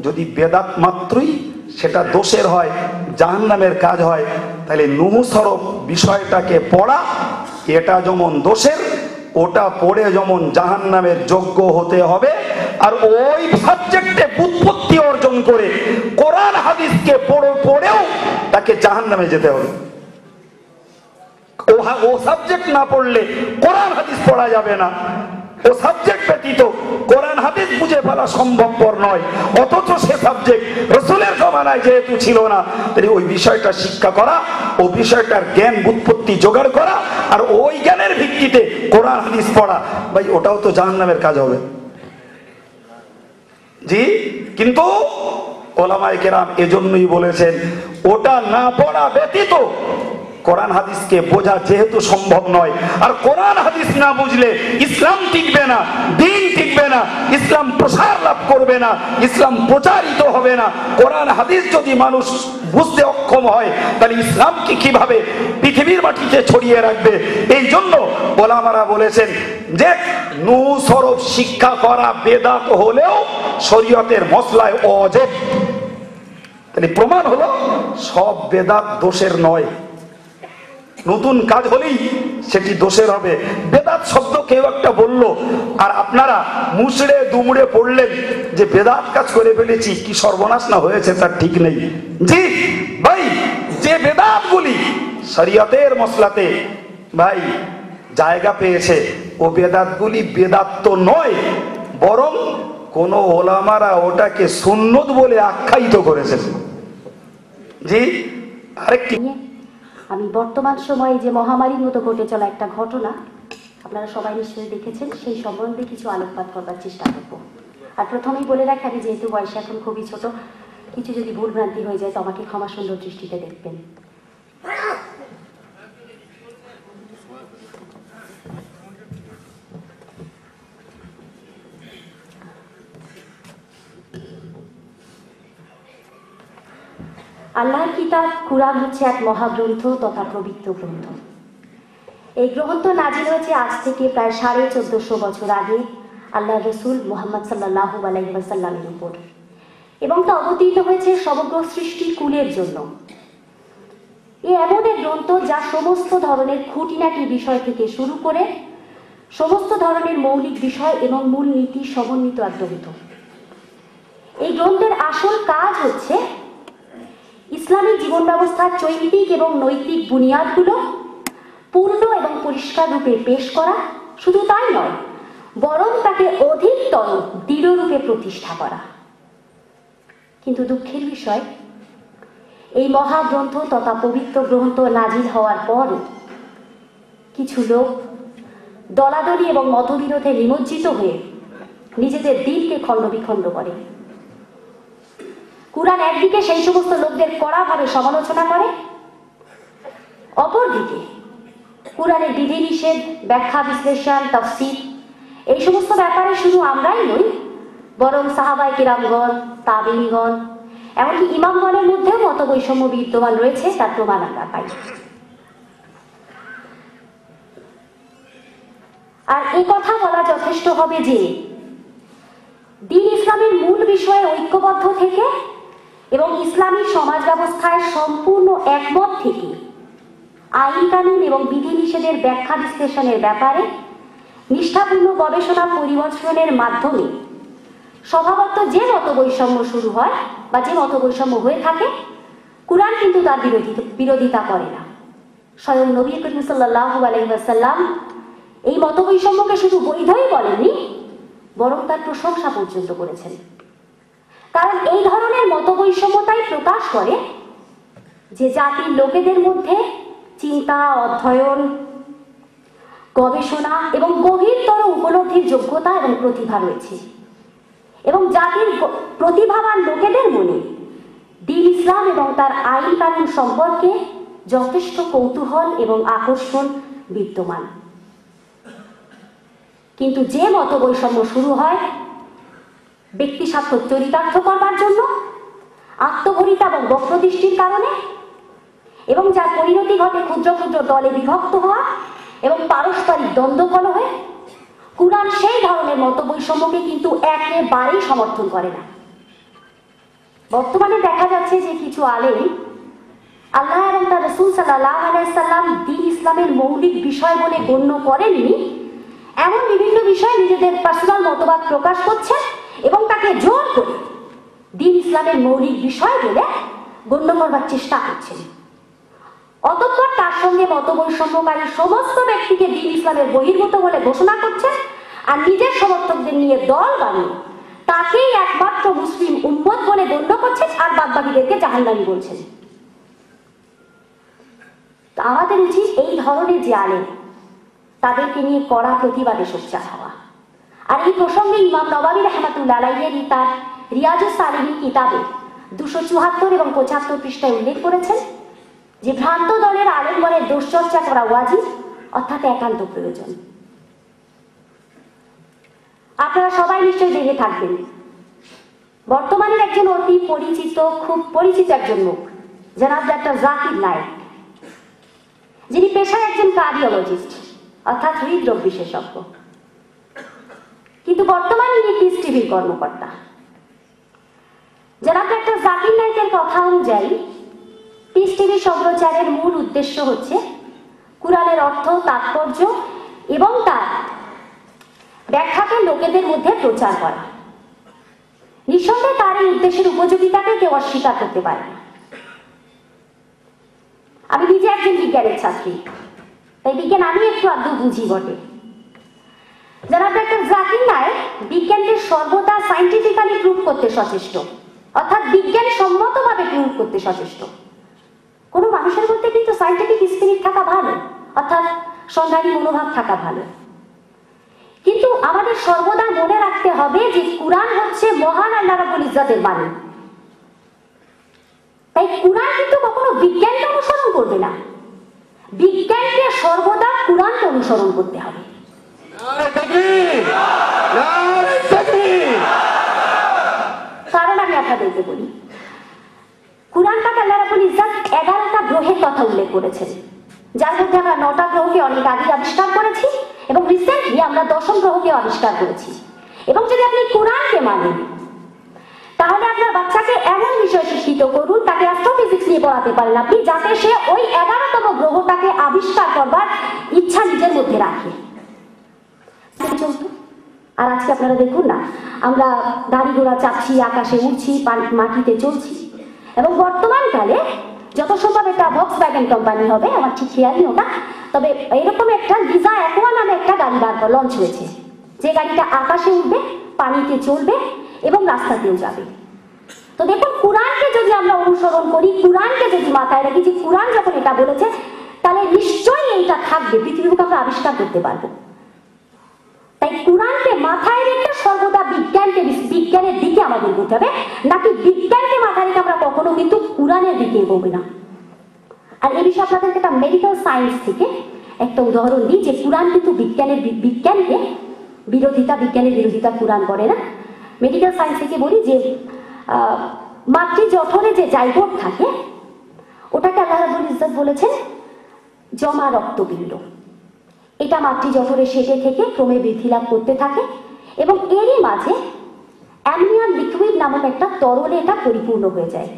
যদি বেদাত মাত্রই সেটা দোষের হয়, জাহান্নামের কাজ হয়, তাহলে নুহু সরফ বিষয়টাকে পড়া এটা যেমন দোষের, ওটা পড়ে যেমন জাহান্নামের যোগ্য হতে হবে। আর ওই সাবজেক্টে উৎপত্তি অর্জন করে কোরআন হাদিসকে পড়েও তাকে জাহান্নামে যেতে হবে। ও সাবজেক্ট না পড়লে কোরআন হাদিস পড়া যাবে না। ও সাবজেক্ট ব্যতীত কোরআন হাদিস বুঝে ফেলা সম্ভবপর নয়। অথচ সে সাবজেক্ট রসুলের জমানায় যেহেতু ছিল না, তাই ওই বিষয়টা শিক্ষা করা, ও বিষয়টার জ্ঞান উৎপত্তি জোগাড় করা, আর ওই জ্ঞানের ভিত্তিতে কোরআন হাদিস পড়া, ভাই ওটাও তো জাহান্নামের কাজ হবে। জি, কিন্তু ওলামায়ে কেরাম এজন্যই বলেছেন, ওটা না পড়া ব্যতীত কোরআন হাদিসকে বোঝা যেহেতু সম্ভব নয়, আর কোরআন হাদিস না বুঝলে ইসলাম টিকবে না, দ্বীন টিকবে না, ইসলাম প্রসার লাভ করবে না, ইসলাম প্রচারিত হবে না। কোরআন হাদিস যদি মানুষ বুঝতে অক্ষম হয়, তাহলে ইসলামকে কিভাবে পৃথিবীর মাটিতে ছড়িয়ে রাখবে? এই জন্য ওলামারা বলেছেন যে নুহু সরফ শিক্ষা করা বেদাত হলেও শরীয়তের মসলায় ওয়াজিব। তাহলে প্রমাণ হলো সব বেদাত দোষের নয়। নতুন কাজ হলেই সেটি দোষের হবে। বেদাত শব্দ কেউ একটা বলল, আর আপনারা মুচড়ে দুমড়ে পড়লেন যে বেদাত কাজ করে ফেলেছি, কি সর্বনাশ না হয়েছে তার ঠিক নেই। জি ভাই, যে বেদাতগুলি শরীয়তের মসলাতে ভাই জায়গা পেয়েছে, ও বেদাতগুলি বেদাত তো নয়, বরং কোন ওলামারা ওটাকে সুন্নত বলে আখ্যায়িত করেছে। জি, আরেকটি, আমি বর্তমান সময়ে যে মহামারীর মতো ঘটে চলা একটা ঘটনা আপনারা সবাই নিশ্চয়ই দেখেছেন, সেই সম্বন্ধে কিছু আলোকপাত করবার চেষ্টা করব। আর প্রথমেই বলে রাখি, আমি যেহেতু বয়সে এখন খুবই ছোট, কিছু যদি ভুলভ্রান্তি হয়ে যায় তো আমাকে ক্ষমা সুন্দর দৃষ্টিতে দেখবেন। আল্লাহর কিতাব কুরআন হচ্ছে এক মহাগ্রন্থ তথা পবিত্র গ্রন্থ। এই গ্রন্থ নাজিল হয়েছে আজ থেকে প্রায় 1450 বছর আগে আল্লাহ রসুল মুহাম্মদ সাল্লাল্লাহু আলাইহি ওয়াসাল্লামের উপর, এবং তা অবতীর্ণ হয়েছে সমগ্র সৃষ্টি কুলের জন্য। এমন এক গ্রন্থ যা সমস্ত ধরনের খুঁটিনাটি বিষয় থেকে শুরু করে সমস্ত ধরনের মৌলিক বিষয় এবং মূল নীতি সমন্বিত এক গ্রন্থ। এই গ্রন্থের আসল কাজ হচ্ছে ইসলামিক জীবন ব্যবস্থার চৈতিক এবং নৈতিক বুনিয়াদগুলো পূর্ণ এবং পরিষ্কার রূপে পেশ করা। শুধু তাই নয়, বরং তাকে অধিকতর দৃঢ় রূপে প্রতিষ্ঠা করা। কিন্তু দুঃখের বিষয়, এই মহাগ্রন্থ তথা পবিত্র গ্রন্থ নাজিল হওয়ার পর কিছু লোক দলাদলি এবং মতবিরোধে নিমজ্জিত হয়ে নিজেদের দিনকে খণ্ডবিখণ্ড করে। কুরআন একদিকে সেই সমস্ত লোকদের কড়াভাবে সমালোচনা করে, অপরদিকে কুরআনের বিধিনিষেধ, ব্যাখ্যা, বিশ্লেষণ, তাফসীর এই সমস্ত ব্যাপারে শুধু আমরাই নই, বরং সাহাবায়ে কিরামগণ, তাবেঈগণ, এমনকি ইমামগণের মধ্যেও মত বৈষম্য বিদ্যমান রয়েছে, তার প্রমাণ আমরা পাই। আর এই কথা বলা যথেষ্ট হবে যে দ্বীন ইসলামের মূল বিষয়ে ঐক্যবদ্ধ থেকে এবং ইসলামী সমাজ ব্যবস্থায় সম্পূর্ণ একমত থেকে আইন কানুন এবং বিধিনিষেধের ব্যাখ্যা বিশ্লেষণের ব্যাপারে নিষ্ঠাপূর্ণ গবেষণা পরিবর্তনের মাধ্যমে স্বভাবত যে মত বৈষম্য শুরু হয় বা যে মত বৈষম্য হয়ে থাকে, কুরআন কিন্তু তার বিরোধিতা করে না। স্বয়ং নবী করিম সাল্লাল্লাহু আলাইহি ওয়াসাল্লাম এই মত বৈষম্যকে শুধু বৈধই বলেননি, বরং তার প্রশংসা পর্যন্ত করেছেন। কারণ এই ধরনের মত বৈষম্যতাই প্রকাশ করে যে জাতির লোকেদের মধ্যে চিন্তা, অধ্যয়ন, গবেষণা এবং গভীরতর উপলব্ধির যোগ্যতা এবং প্রতিভা রয়েছে, এবং জাতির প্রতিভাবান লোকেদের মনে দ্বীন ইসলাম এবং তার আইন কানুন সম্পর্কে যথেষ্ট কৌতূহল এবং আকর্ষণ বিদ্যমান। কিন্তু যে মত বৈষম্য শুরু হয় ব্যক্তি স্বার্থ চরিতার্থ করবার জন্য, আত্মগরিতা এবং বক্রদৃষ্টির কারণে, এবং যার পরিণতি ঘটে ক্ষুদ্র ক্ষুদ্র দলে বিভক্ত হওয়া এবং পারস্পরিক দ্বন্দ্ব কলহে, কুরআন সেই ধরনের মত বৈষম্যকে কিন্তু একেবারেই সমর্থন করে না। বর্তমানে দেখা যাচ্ছে যে কিছু আলেম আল্লাহ এবং তার রাসূল সাল্লাল্লাহু আলাইহি সাল্লাম দ্বীন ইসলামের মৌলিক বিষয় বলে গণ্য করেননি এমন বিভিন্ন বিষয়ে নিজেদের পার্সোনাল মতবাদ প্রকাশ করছেন এবং তাকে জোর করে দ্বীন ইসলামের মৌলিক বিষয় বলে গণ্য করবার চেষ্টা করছেন। অতঃপর তার সঙ্গে মত বৈষম্যকারী সমস্ত ব্যক্তিকে দ্বীন ইসলামের বহির্ভূত বলে ঘোষণা করছেন, আর নিজের সমর্থকদের নিয়ে দল বানিয়ে তাকেই একমাত্র মুসলিম উম্মত বলে গণ্য করছেন, আর বাদবাকিদেরকে জাহান্নামী বলছেন। আমাদের উচিত এই ধরনের যে আলেম তাদেরকে নিয়ে কড়া প্রতিবাদে সোচ্চার হওয়া। আর এই প্রসঙ্গে ইমাম নববী রাহমাতুল্লাহ আলাইহি তার রিয়াজুস সালিহিন কিতাবে 274 এবং 75 পৃষ্ঠায় উল্লেখ করেছেন যে ভ্রান্ত দলের আলেমগণের দোষ চর্চা করা ওয়াজিব, অর্থাৎ একান্ত প্রয়োজন। আপনারা সবাই নিশ্চয়ই দেখে থাকবেন বর্তমানের একজন অতি পরিচিত, খুব পরিচিত একজন মুখ, জনাব ডাক্তার জাকির নায়েক, যিনি পেশায় একজন কার্ডিওলজিস্ট অর্থাৎ হৃদরোগ বিশেষজ্ঞ, কিন্তু বর্তমানে ইনি পিস টিভির কর্মকর্তা। জনাব ডাক্তার জাকির নায়েকের কথা অনুযায়ী পিস টিভি সম্প্রচারের মূল উদ্দেশ্য হচ্ছে কুরআনের অর্থ, তাৎপর্য এবং তার ব্যাখ্যাকে লোকেদের মধ্যে প্রচার করা। নিঃসন্দেহে তার এই উদ্দেশ্যের উপযোগিতাকে কেউ অস্বীকার করতে পারে না। আমি নিজে একজন বিজ্ঞানের ছাত্রী, তাই বিজ্ঞান আমি একটু আধটু বুঝি বটে। জনাব ডাক্তার জাকির নায়েক বিজ্ঞানকে সর্বদা সাইন্টিফিক্যালি প্রুভ করতে সচেষ্ট, অর্থাৎ বিজ্ঞান সম্মতভাবে প্রুভ করতে সচেষ্ট। কোনো মানুষের মধ্যে কিন্তু সাইন্টিফিক স্পিরিট থাকা ভালো, অর্থাৎ সন্ধানী মনোভাব থাকা ভালো, কিন্তু আমাদের সর্বদা মনে রাখতে হবে যে কুরআন হচ্ছে মহান আল্লাহ রাব্বুল ইজ্জতের বাণী। তাই কুরআন কিন্তু কখনো বিজ্ঞানকে অনুসরণ করবে না, বিজ্ঞানকে সর্বদা কুরআনকে অনুসরণ করতে হবে। কারণ আমি আপনাদেরকে বলি, কুরআন পাক আল্লাহ রাব্বুল ইজ্জত 11টা গ্রহের কথা উল্লেখ করেছেন, যার মধ্যে আমরা 9টা গ্রহকে অনেক আগে আবিষ্কার করেছি এবং রিসেন্টলি আমরা 10ম গ্রহকে আবিষ্কার করেছি। এবং যদি আপনি কুরআনকে মানেন তাহলে আপনার বাচ্চাকে এমন বিষয় শিক্ষিত করুন, তাকে অ্যাস্ট্রোফিজিক্স নিয়ে পড়াতে পারেন আপনি, যাতে সে ওই 11তম গ্রহটাকে আবিষ্কার করবার ইচ্ছা নিজের মধ্যে রাখে। আর আজকে আপনারা দেখুন না, আমরা গাড়ি ঘোড়া চাপছি, আকাশে উড়ছি, মাটিতে চলছি, এবং বর্তমানকালে যত সম্ভব একটা ভক্সওয়াগন কোম্পানি হবে, আমার ঠিক খেয়াল নেই ওটা, তবে এরকম একটা লিজা অ্যাকোয়া নামে একটা গাড়ি লঞ্চ হয়েছে, যে গাড়িটা আকাশে উঠবে, পানিতে চলবে এবং রাস্তাতেও যাবে। তো দেখুন, কুরআনকে যদি আমরা অনুসরণ করি, কুরআনকে যদি মাথায় রাখি যে কুরআন যখন এটা বলেছে, তাহলে নিশ্চয়ই এইটা থাকবে, পৃথিবীকে আমরা আবিষ্কার করতে পারবো। তাই কুরআনকে মাথায় রেখে সর্বদা বিজ্ঞানের দিকে আমাদের এগোতে হবে, নাকি বিজ্ঞানকে মাথায় রেখে আমরা কখনো কিন্তু কুরআনের দিকে এগোবো না। আর এই বিষয়ে আপনাদেরকে একটা মেডিকেল সায়েন্স থেকে একটা উদাহরণ দিই যে কুরআন কিন্তু বিজ্ঞানের বিরোধিতা কুরআন করে না। মেডিকেল সায়েন্স থেকে বলি যে মাতৃ জঠরে যে জাইগোট থাকে ওটাকে আল্লাহ রাব্বুল ইজ্জত বলেছেন জমা রক্তপিণ্ড। এটা মাতৃ জঠরে সেটে থেকে ক্রমে বৃদ্ধি লাভ করতে থাকে এবং এরই মাঝে অ্যামনিয়ান লিকুইড নামক একটা তরলে এটা পরিপূর্ণ হয়ে যায়।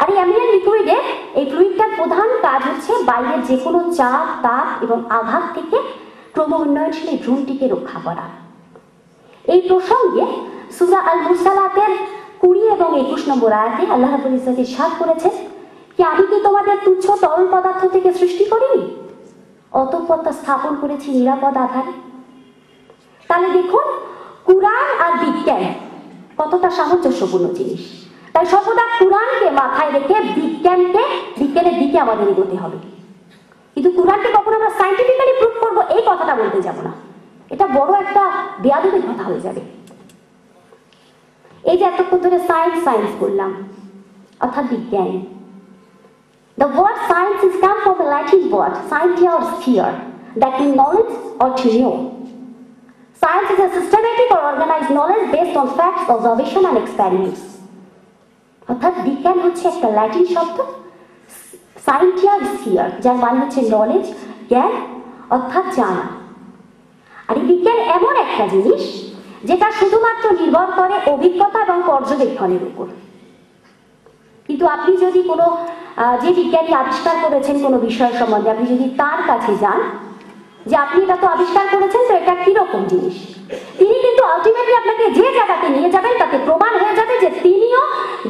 আর এই অ্যামনিয়ান লিকুইডে এই ফ্লুইডটার প্রধান কাজ হচ্ছে বাইরের যে কোনো চাপ, তাপ এবং আঘাত থেকে ক্রম উন্নয়নশীল ভ্রূণটিকে রক্ষা করা। এই প্রসঙ্গে সূরা আল মুরসালাতের 20 এবং 21 নম্বর আয়াতে আল্লাহ রাব্বুল ইজ্জত ইরশাদ করেছেন কি আমি কি তোমাদের তুচ্ছ তরল পদার্থ থেকে সৃষ্টি করিনি, অতঃপর তা স্থাপন করেছি নিরাপদ আধারে। তাহলে দেখুন কুরআন আর বিজ্ঞান কতটা সামঞ্জস্যপূর্ণ জিনিস। তাই সর্বদা কুরআনকে মাথায় রেখে বিজ্ঞানের দিকে আমাদের এগোতে হবে। কিন্তু কুরআনকে কখনো আমরা সায়েন্টিফিক্যালি প্রুভ করবো এই কথাটা বলতে যাব না, এটা বড় একটা বেয়াদবির কথা হয়ে যাবে। এই যে এতক্ষণ ধরে সায়েন্স করলাম অর্থাৎ বিজ্ঞান। The word science is come from the Latin word scientia or sphere, that means knowledge or to know. Science is a systematic or organized knowledge based on facts, observation and experiments. অর্থাৎ বিজ্ঞান হচ্ছে একটা ল্যাটিন শব্দ সাইন্টিয়া স্ফিয়ার, যার মানে হচ্ছে নলেজ, জ্ঞান অর্থাৎ জানা। আর এই বিজ্ঞান এমন একটা জিনিস যেটা শুধুমাত্র নির্ভর করে অভিজ্ঞতা এবং পর্যবেক্ষণের উপর। কিন্তু আপনি যদি কোনো যে বিজ্ঞানী আবিষ্কার করেছেন কোনো বিষয় সম্বন্ধে আপনি যদি তার কাছে যান যে আপনি এটা তো আবিষ্কার করেছেন, তো এটা কিরকম জিনিস, তিনি কিন্তু আলটিমেটলি আপনাকে যে জায়গাতে নিয়ে যাবেন তাতে প্রমাণ হয়ে যাবে যে তিনিও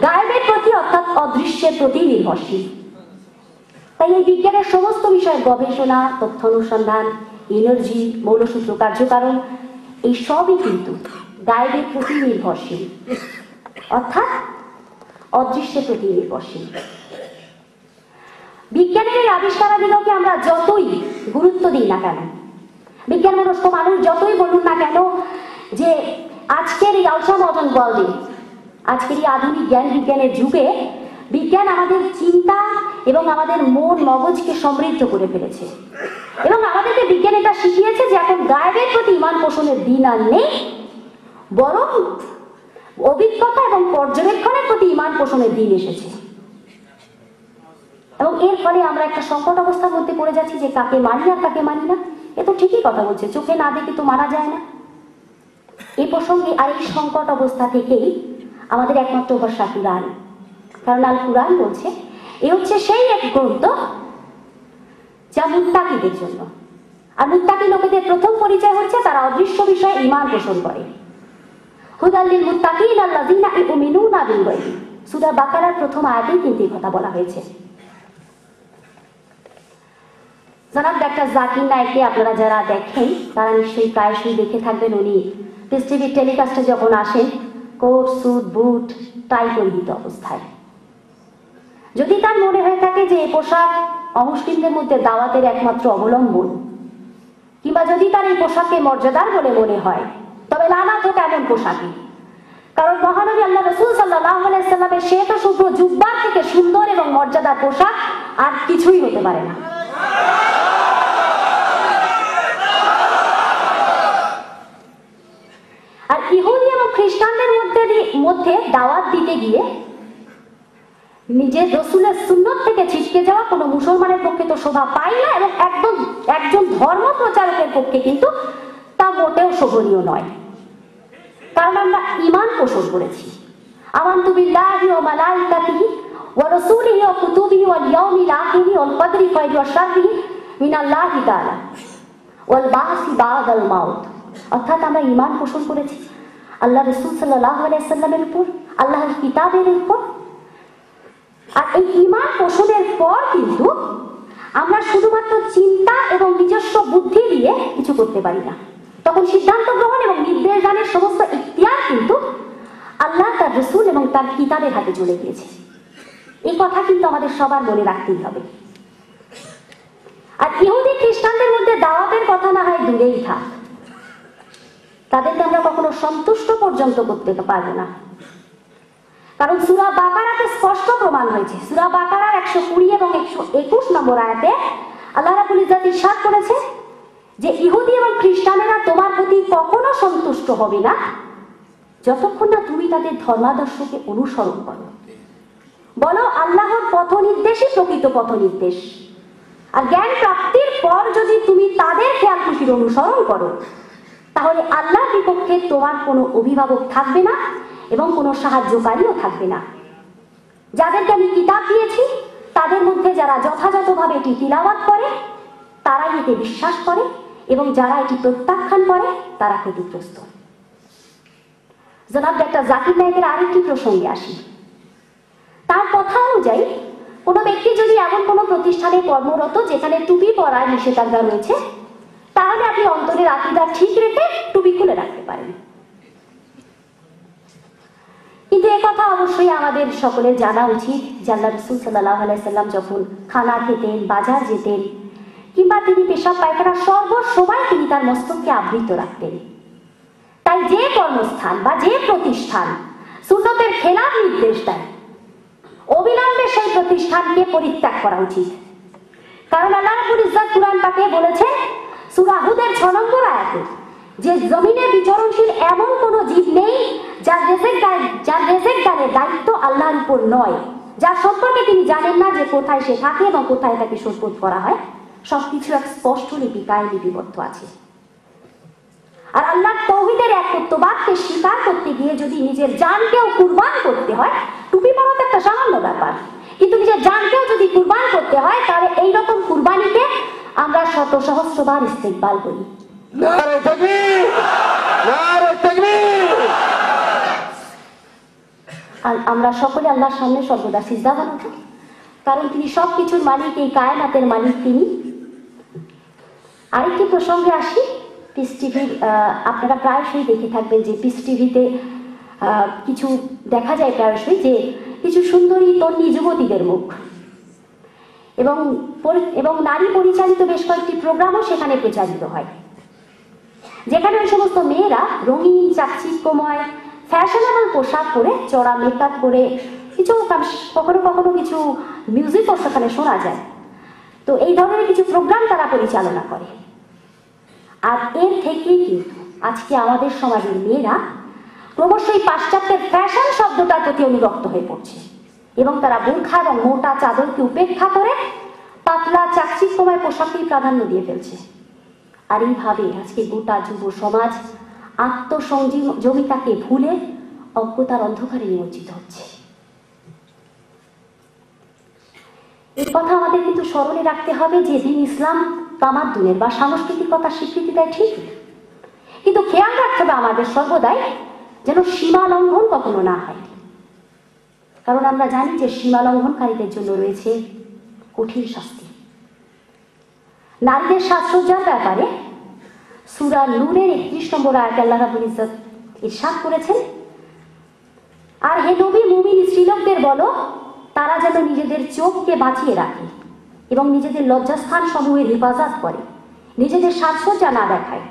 গায়েবের প্রতি অর্থাৎ অদৃশ্যের প্রতি নির্ভরশীল। তাই এই বিজ্ঞানের সমস্ত বিষয়ের গবেষণা, তথ্য অনুসন্ধান, এনার্জি, মৌলসূত্র কার্যকারণ এই সবই কিন্তু গায়েবের প্রতি নির্ভরশীল অর্থাৎ অদৃশ্যের প্রতি নির্ভরশীল। বিজ্ঞানের এই আবিষ্কারাদিগুলোকে আমরা যতই গুরুত্ব দিই না কেন, বিজ্ঞান মনস্ক মানুষ যতই বলুন না কেন যে আজকের এই আলট্রা মডার্ন ওয়ার্ল্ডে, আজকের এই আধুনিক জ্ঞান বিজ্ঞানের যুগে বিজ্ঞান আমাদের চিন্তা এবং আমাদের মন মগজকে সমৃদ্ধ করে ফেলেছে এবং আমাদেরকে বিজ্ঞান এটা শিখিয়েছে যে এখন গায়েবের প্রতি ঈমান পোষণের দিন আর নেই, বরং অভিজ্ঞতা এবং পর্যবেক্ষণের প্রতি ঈমান পোষণের দিন এসেছে। এবং এর ফলে আমরা একটা সংকট অবস্থার মধ্যে পড়ে যাচ্ছি যে কাকে মানি আর কাকে মানি না। এ তো ঠিকই কথা বলছে, চোখে না দেখে তো মানা যায় না। এই প্রসঙ্গে আর এই সংকট অবস্থা থেকেই আমাদের একমাত্র ভরসা কুরআন, কারণ আল কুরআন বলছে এ হচ্ছে সেই এক গ্রন্থ যা মুত্তাকিদের জন্য। আর মুত্তাকি লোকেদের প্রথম পরিচয় হচ্ছে তারা অদৃশ্য বিষয়ে ঈমান পোষণ করে। হুদাল লিল মুত্তাকিন আল্লাযীনা ইউমিনুনা বিল গায়ব, সূরা বাকারার প্রথম আয়াতেই কিন্তু এই কথা বলা হয়েছে। জনাব ডাক্তার জাকির নায়েককে আপনারা যারা দেখেন তারা নিশ্চয়ই প্রায়শই দেখে থাকবেন, উনি পিস টিভির টেলিকাস্টে যখন আসেন কোট, স্যুট, বুট, টাই পরিহিত অবস্থায়। যদি তার মনে হয়ে থাকে যে এই পোশাক অমুসলিমদের মধ্যে দাওয়াতের একমাত্র অবলম্বন, কিংবা যদি তার এই পোশাককে মর্যাদার বলে মনে হয়, তবে লানাত হোক এমন পোশাকে। কারণ মহানবী আল্লাহ রাসূল সাল্লাল্লাহু আলাইহি ওয়াসাল্লামের শ্বেত শুভ্র জুব্বার থেকে সুন্দর এবং মর্যাদার পোশাক আর কিছুই হতে পারে না। আর ইহুদি এবং খ্রিস্টানদের মধ্যে দাওয়াত দিতে গিয়ে নিজের রসুলের সুন্নত থেকে ছিটকে যাওয়া কোনো মুসলমানের পক্ষে তো শোভা পায় না, এবং একজন ধর্ম প্রচারকের পক্ষে কিন্তু তা মোটেও শোভনীয় নয়। কারণ আমরা ঈমান পোষণ করেছি, আমানতু বিল্লাহি ওয়া মালাইকাতিহি ওয়া রাসূলিহি ওয়া কুতুবিহি ওয়াল ইয়াউমিল আখিরি ওয়াল কদরি খায়রি ওয়া শাররিহি মিনাল্লাহি তাআলা ওয়াল বাসি বাদাল মাউত। অর্থাৎ আমরা ঈমান পোষণ করেছি আল্লাহ রাসূল সাল্লাল্লাহু আলাইহি ওয়াসাল্লামের উপর, আল্লাহর কিতাবের উপর। আর এই ঈমান পোষণের পর কিন্তু আমরা শুধুমাত্র চিন্তা এবং নিজস্ব বুদ্ধি দিয়ে কিছু করতে পারি না। তখন সিদ্ধান্ত গ্রহণ এবং নির্দেশ দানের সমস্ত ইখতিয়ার কিন্তু আল্লাহ, তার রাসূল এবং তার কিতাবের হাতে চলে গিয়েছে। এই কথা কিন্তু আমাদের সবার মনে রাখতেই হবে। আর ইহুদি খ্রিস্টানদের মধ্যে দাওয়াতের কথা না হয় দূরেই থাক, তাদেরকে আমরা কখনো সন্তুষ্ট পর্যন্ত করতে পারবো না। কারণ সূরা বাকারাতে স্পষ্ট প্রমাণ হয়েছে, সূরা বাকারার 120 এবং 121 নম্বর আয়াতে আল্লাহ রাব্বুল ইজ্জত ইরশাদ করেছে যে ইহুদি এবং খ্রিস্টানেরা তোমার প্রতি কখনো সন্তুষ্ট হবে না যতক্ষণ না তুমি তাদের ধর্মাদর্শকে অনুসরণ করো। বলো আল্লাহর পথ নির্দেশই প্রকৃত পথ নির্দেশ। আর জ্ঞান প্রাপ্তির পর যদি তুমি তাদের খেয়াল খুশির অনুসরণ করো, তাহলে আল্লাহর বিপক্ষে তোমার কোনো অভিভাবক থাকবে না এবং কোনো সাহায্যকারীও থাকবে না। যাদেরকে আমি কিতাব দিয়েছি তাদের মধ্যে যারা যথাযথভাবে এটি তিলাওয়াত করে তারাই এতে বিশ্বাস করে, এবং যারা এটি প্রত্যাখ্যান করে তারা ক্ষতিগ্রস্ত। জনাব ডাক্তার জাকির নায়েকের আরেকটি প্রসঙ্গে আসি। তার কথা অনুযায়ী কোনো ব্যক্তি যদি এমন কোনো প্রতিষ্ঠানে কর্মরত যেখানে টুপি পরার নিষেধাজ্ঞা রয়েছে, তাহলে আপনি অন্তরের আকীদা ঠিক রেখে টুপি খুলে রাখতে পারেন। কিন্তু একথা অবশ্যই আমাদের সকলের জানা উচিত যে আল্লাহ রাসূল সাল্লাল্লাহু আলাইহি সাল্লাম যখন খানা খেতেন, বাজার যেতেন, কিংবা তিনি পেশাব পায়খানা সর্বসময় তিনি তার মস্তককে আবৃত রাখতেন। তাই যে কর্মস্থান বা যে প্রতিষ্ঠান সুন্নতের খেলাফ নির্দেশ দেয়, অবিলম্বে সেই প্রতিষ্ঠানকে পরিত্যাগ করা উচিত। কারণ আল্লাহ রাব্বুল ইজ্জত কুরআন পাকে বলেছেন সূরা হুদের 6 নম্বর আয়াতে যে জমিনে বিচরণশীল এমন কোনো জীব নেই যার রেজেক দানের দায়িত্ব আল্লাহর উপর নয়, যার সম্পর্কে তিনি জানেন না যে কোথায় সে থাকে এবং কোথায় তাকে সম্পদ করা হয়। সবকিছু এক স্পষ্ট লিপিকায় লিপিবদ্ধ আছে। আর আল্লাহর তাওহীদের একত্ববাদকে স্বীকার করতে গিয়ে যদি নিজের জানকেও কুরবান করতে হয়, টুপি পরা তো একটা সামান্য ব্যাপার, কিন্তু নিজের জানকেও যদি কুরবান করতে হয় তাহলে এইরকম কুরবানিকে আমরা শত সহস্রবার ইস্তেকবাল করি। নারে তাকবীর, নারে তাকবীর। আর আমরা সকলে আল্লাহর সামনে সর্বদা সিজদাবান হই, কারণ তিনি সবকিছুর মালিক, এই কায়নাতের মালিক তিনি। আরেকটি প্রসঙ্গে আসি। পিস টিভির আপনারা প্রায়শই দেখে থাকবেন যে পিস টিভিতে কিছু দেখা যায় প্রায়শই যে কিছু সুন্দরী তন্নি যুবতীদের মুখ, এবং নারী পরিচালিত বেশ কয়েকটি প্রোগ্রামও সেখানে প্রচারিত হয়, যেখানে ওই সমস্ত মেয়েরা রঙিন চাকচিক্যময় ফ্যাশনেবল পোশাক পরে, চড়া মেকআপ করে, কিছু কখনো কখনো কিছু মিউজিকও সেখানে শোনা যায়। তো এই ধরনের কিছু প্রোগ্রাম তারা পরিচালনা করে। আর এর থেকেই কিন্তু আজকে আমাদের সমাজের মেয়েরা ক্রমশই পাশ্চাত্যের ফ্যাশন শব্দটার প্রতি অনুরক্ত হয়ে পড়ছে, এবং তারা বোরখা এবং মোটা চাদরকে উপেক্ষা করে পাতলা চাকচিক্যময় পোশাকেই প্রাধান্য দিয়ে ফেলছে। আর এইভাবে আজকে গোটা যুব সমাজ আত্মসংযমিতাকে ভুলে অজ্ঞতার অন্ধকারে নিমজ্জিত হচ্ছে। এই কথা আমাদের কিন্তু স্মরণে রাখতে হবে যে দিন ইসলাম তামাদ্দুনের বা সাংস্কৃতিকতার স্বীকৃতি দেয় ঠিক, কিন্তু খেয়াল রাখতে হবে আমাদের সর্বদাই যেন সীমা লঙ্ঘন কখনো না হয়। কারণ আমরা জানি যে সীমা লঙ্ঘনকারীদের জন্য রয়েছে কঠিন শাস্তি। নারীদের সাজসজ্জার ব্যাপারে সূরা নূরের 31 নম্বর আয়াতে আল্লাহ রাব্বুল ইজ্জত ইরশাদ করেছেন, আর হে নবী মুমিন স্ত্রীলোকদের বলো তারা যেন নিজেদের চোখকে বাঁচিয়ে রাখে এবং নিজেদের লজ্জাস্থান সমূহের হেফাজত করে, নিজেদের সাজসজ্জা না দেখায়,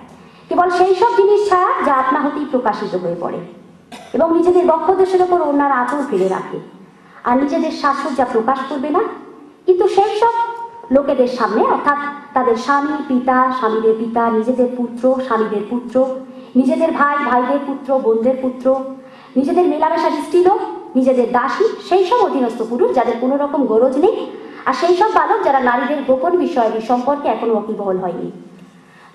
কেবল সেই সব জিনিস ছাড়া যা আপনা হতেই প্রকাশিত হয়ে পড়ে, এবং নিজেদের বক্ষদেশের ওপর ওনার আঁচল ফেলে রাখে, আর নিজেদের সাজসজ্জা প্রকাশ করবে না, কিন্তু সেই সব লোকেদের সামনে, অর্থাৎ তাদের স্বামী, পিতা, স্বামীদের পিতা, নিজেদের পুত্র, স্বামীদের পুত্র, নিজেদের ভাই, ভাইদের পুত্র, বোনদের পুত্র, নিজেদের মেলামেশা স্ত্রীলোক, নিজেদের দাসী, সেই সব অধীনস্থ পুরুষ যাদের কোনো রকম গরজ নেই, আর সেই সব বালক যারা নারীদের গোপন বিষয়াদি সম্পর্কে এখনো ওয়াকিবহাল হয়নি।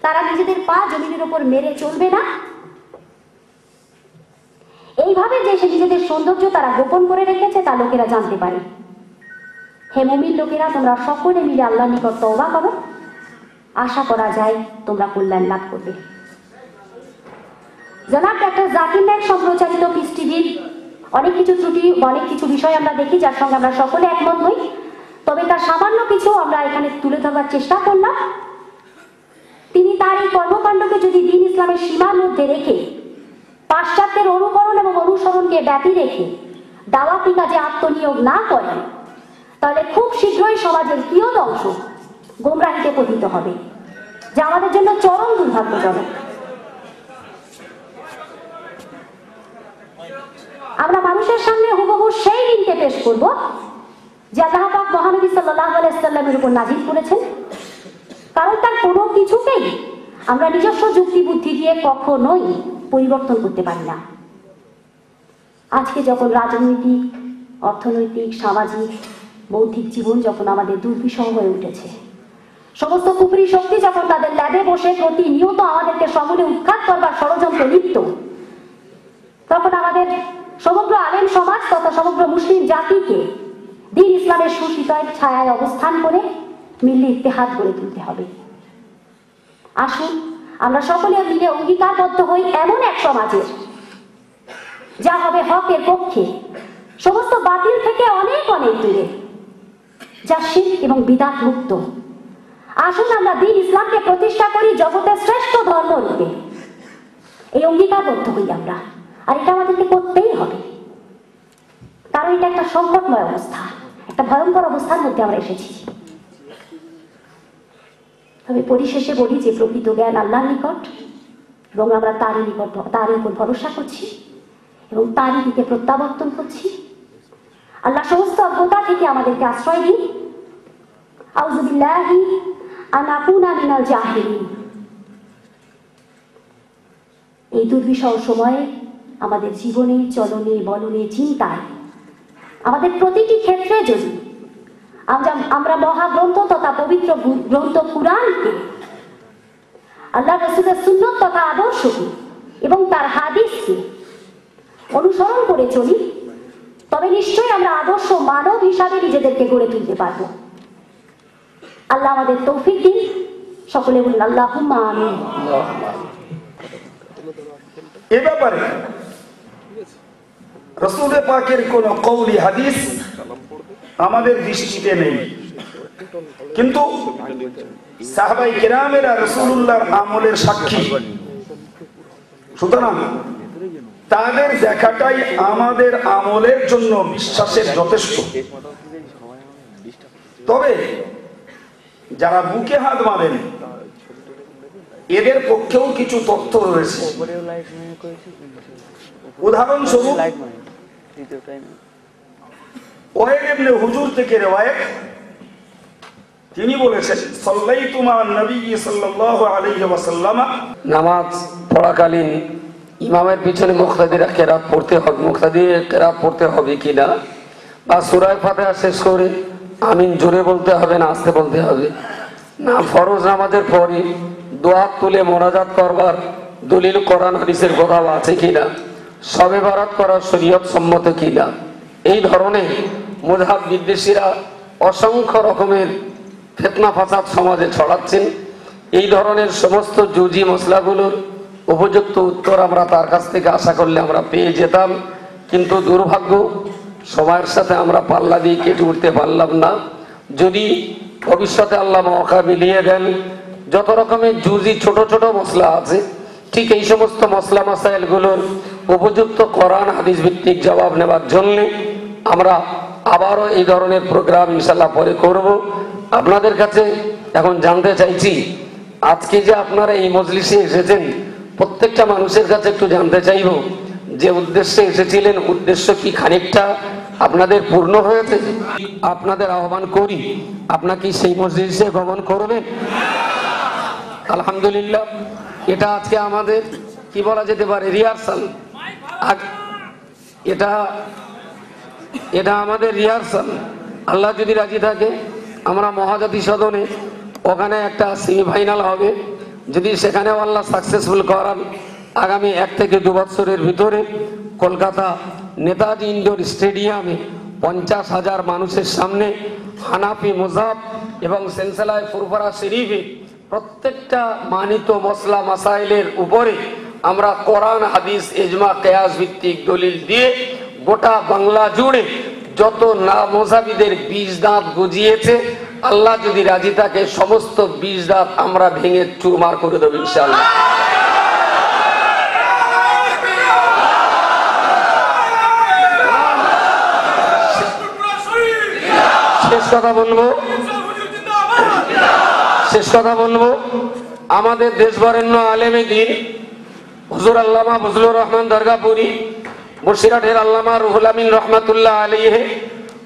তারা নিজেদের পা জমিনের ওপর মেরে চলবে না। এইভাবে যে সে নিজেদের সৌন্দর্য তারা গোপন করে রেখেছে তা লোকেরা জানতে পারে। হে মুমিন লোকেরা, তোমরা সকলে মিলে আল্লাহর নিকট তওবা করো, আশা করা যায় তোমরা কল্যাণ লাভ করবে। জনাব ডাক্তার জাকির নায়েক সম্প্রচারিত পিস টিভির অনেক কিছু ত্রুটি, অনেক কিছু বিষয় আমরা দেখি যার সঙ্গে আমরা সকলে একমত হই, তবে তার সামান্য কিছু আমরা এখানে তুলে ধরবার চেষ্টা করলাম। তিনি তার এই কর্মকাণ্ডকে যদি দ্বীন ইসলামের সীমার মধ্যে রেখে, পাশ্চাত্যের অনুকরণ এবং অনুসরণকে ব্যাপী রেখে দাওয়াতি কাজে আত্মনিয়োগ না করেন, তাহলে খুব শীঘ্রই সমাজের কিয়দ অংশ গোমরাহিতে পতিত হবে, যা আমাদের জন্য চরম দুর্ভাগ্যজনক। আমরা মানুষের সামনে হুবহু সেই দিনকে পেশ করব যে আল্লাহ পাক মহানবী সাল্লাল্লাহু আলাইহি ওয়াসাল্লামের উপর নাজিল করেছেন, কারণ তার কোনো কিছুকেই আমরা নিজস্ব যুক্তি বুদ্ধি দিয়ে কখনোই পরিবর্তন করতে পারি না। আজকে যখন রাজনৈতিক, অর্থনৈতিক, সামাজিক, বৌদ্ধিক জীবন যখন আমাদের দুর্বিষহ হয়ে উঠেছে, সমস্ত কুফরি শক্তি যখন তাদের ল্যাবে বসে প্রতিনিয়ত আমাদেরকে সমূলে উৎখাত করবার ষড়যন্ত্র লিপ্ত, তখন আমাদের সমগ্র আলেম সমাজ তথা সমগ্র মুসলিম জাতিকে দ্বীন ইসলামের সুশীতল ছায়ায় অবস্থান করে মিল্লি ইত্তেহাদ গড়ে তুলতে হবে। আসুন আমরা সকলে মিলে অঙ্গীকারবদ্ধ হই এমন এক সমাজের, যা হবে হকের পক্ষে, সমস্ত বাতিল থেকে অনেক অনেক দূরে, যা শিরক এবং বিদআত মুক্ত। আসুন আমরা দ্বীন ইসলামকে প্রতিষ্ঠা করি জগতের শ্রেষ্ঠ ধর্ম রূপে। এই অঙ্গীকারবদ্ধ হই আমরা, আর এটা আমাদেরকে করতেই হবে, কারণ এটা একটা সংকটময় অবস্থা, একটা ভয়ঙ্কর অবস্থার মধ্যে আমরা এসেছি। তবে পরিশেষে বলি যে প্রকৃত জ্ঞান আল্লাহর নিকট, এবং আমরা তারই উপর ভরসা করছি এবং তারই দিকে প্রত্যাবর্তন করছি। আল্লাহ সমস্ত অজ্ঞতা থেকে আমাদেরকে আশ্রয় দিন। আউযু বিল্লাহি আন আকুনা মিনাল জাহিলিন। এই দুর্বিষহ সময়ে আমাদের জীবনে, চলনে, বলনে, চিন্তায়, আমাদের প্রতিটি ক্ষেত্রে যদি আমরা মহাগ্রন্থ তথা পবিত্র গ্রন্থ কুরআনকে, আল্লাহ রাসূলের সুন্নাত তথা আদর্শকে এবং তার হাদিসকে অনুসরণ করে চলি, তবে নিশ্চয়ই আমরা আদর্শ মানব হিসাবে নিজেদেরকে গড়ে তুলতে পারব। আল্লাহ আমাদের তৌফিক দিন। সকলে বলুন আল্লাহুম্মা আমিন। এ ব্যাপারে রাসূল পাকের কোন কওলি হাদিস আমাদের দৃষ্টিতে নেই, কিন্তু সাহাবায়ে কেরামেরা রাসূলুল্লাহর আমলের সাক্ষী, সুতরাং তাদের দেখাটাই আমাদের আমলের জন্য বিশ্বাসের যথেষ্ট। তবে যারা বুকে হাত মারেন, এদের পক্ষেও কিছু তথ্য রয়েছে। উদাহরণস্বরূপ ওয়াইল ইবনে হুজুর থেকে রিওয়ায়াত, তিনি বলেছেন সাল্লাইতু মা নবী সাল্লাল্লাহু আলাইহি ওয়াসাল্লাম, নামাজ পড়াকালীন ইমামের পিছনে মুক্তাদিরা কেরাত পড়তে হবে, মুক্তাদির কেরাত পড়তে হবে কিনা, বা সূরা ফাতিহা শেষ করে আমিন জোরে বলতে হবে না আস্তে বলতে হবে না, ফরজ নামাজের পরে দোয়া তুলে মোনাজাত করবার দলিল কোরআন হাদিসের কোথাও আছে কিনা, শবে বারাত করা শরীয়ত সম্মত কিনা, এই ধরনের মুযহাব বিদ্বেষীরা অসংখ্য রকমের ফিতনা ফাসাদ সমাজে ছড়াচ্ছেন। এই ধরনের সমস্ত জুজি মশলাগুলোর উপযুক্ত উত্তর আমরা তার কাছ থেকে আশা করলে আমরা পেয়ে যেতাম, কিন্তু দুর্ভাগ্য সময়ের সাথে আমরা পাল্লা দিয়ে কেটে উঠতে পারলাম না। যদি ভবিষ্যতে আল্লাহ মওকা মিলিয়ে দেন, যত রকমের জুজি ছোট ছোট মশলা আছে, ঠিক এই সমস্ত মশলা মাসাইলগুলোর উপযুক্ত কোরআন হাদিস ভিত্তিক জবাব নেবার জন্য আমরা আবারও এই ধরনের প্রোগ্রাম ইনশাল্লাহ পরে করব। আপনাদের কাছে এখন জানতে চাইছি, আজকে যে আপনারা এই মজলিসে এসেছেন, প্রত্যেকটা মানুষের কাছে একটু জানতে চাইব, যে উদ্দেশ্যে এসেছিলেন উদ্দেশ্য কি খানিকটা আপনাদের পূর্ণ হয়েছে? আপনাদের আহ্বান করি, আপনাকে সেই মজলিসে গমন করবেন। আলহামদুলিল্লাহ, এটা আজকে আমাদের কি বলা যেতে পারে রিহার্সাল। এটা আমাদের রিহার্সাল। আল্লাহ যদি রাজি থাকে আমরা মহাজাতি সদনে ওখানে একটা সেমিফাইনাল হবে, যদি সেখানেও আল্লাহ সাকসেসফুল করান, আগামী 1 থেকে 2 বছরের ভিতরে কলকাতা নেতাজি ইন্ডোর স্টেডিয়ামে 50,000 মানুষের সামনে হানাফি মুযহাব এবং সিলসিলায়ে ফুরফুরা শরীফে প্রত্যেকটা মানিত মসলা মাসাইলের উপরে আমরা কোরআন হাদিস ইজমা কিয়াস ভিত্তিক দলিল দিয়ে গোটা বাংলা জুড়ে যত না মুযহাবিদের 20 দাঁত গজিয়েছে, আল্লাহ যদি রাজি থাকে সমস্ত 20 দাঁত আমরা ভেঙে চুরমার করে দেব ইনশাআল্লাহ। শেষ কথা বলবো, আমাদের দেশ বরেণ্য আলেমে দ্বীন হুজুর আল্লামা ফজলুর রহমান দরগাপুরি, বসিরহাটের আল্লামা রুহুল আমিন রহমাতুল্লাহ আলাইহি,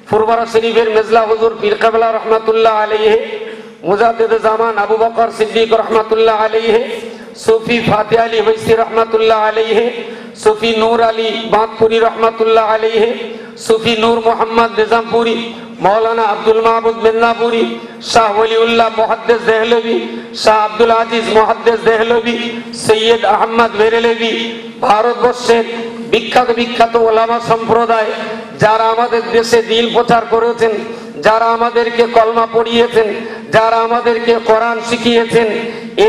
ফুরফুরা শরীফের মেজলা হুজুর পীর কাবলা রহমাতুল্লাহ আলাইহি, মুজাদ্দিদ জামান আবু বকর সিদ্দিক রহমাতুল্লাহ আলাইহি, সুফি ফাতিহ আলী হৈসি রহমাতুল্লাহ আলাইহি, সুফি নূর আলী বাঁধপুরি রহমাতুল্লাহ আলাইহি, সুফি নূর মোহাম্মদ নিজামপুরি, মৌলানা আব্দুল মাহমুদ মিদনাপুরি, শাহ ওলিউল্লাহ মুহাদ্দিস দেহলভি, শাহ আব্দুল আজিজ মুহাদ্দিস দেহলভি, সৈয়দ আহমদ বেরেলভি, ভারতবর্ষের বিখ্যাত বিখ্যাত ওলামা সম্প্রদায় যারা আমাদের দেশে দিন প্রচার করেছেন, যারা আমাদেরকে কলমা পড়িয়েছেন, যারা আমাদেরকে কোরআন শিখিয়েছেন,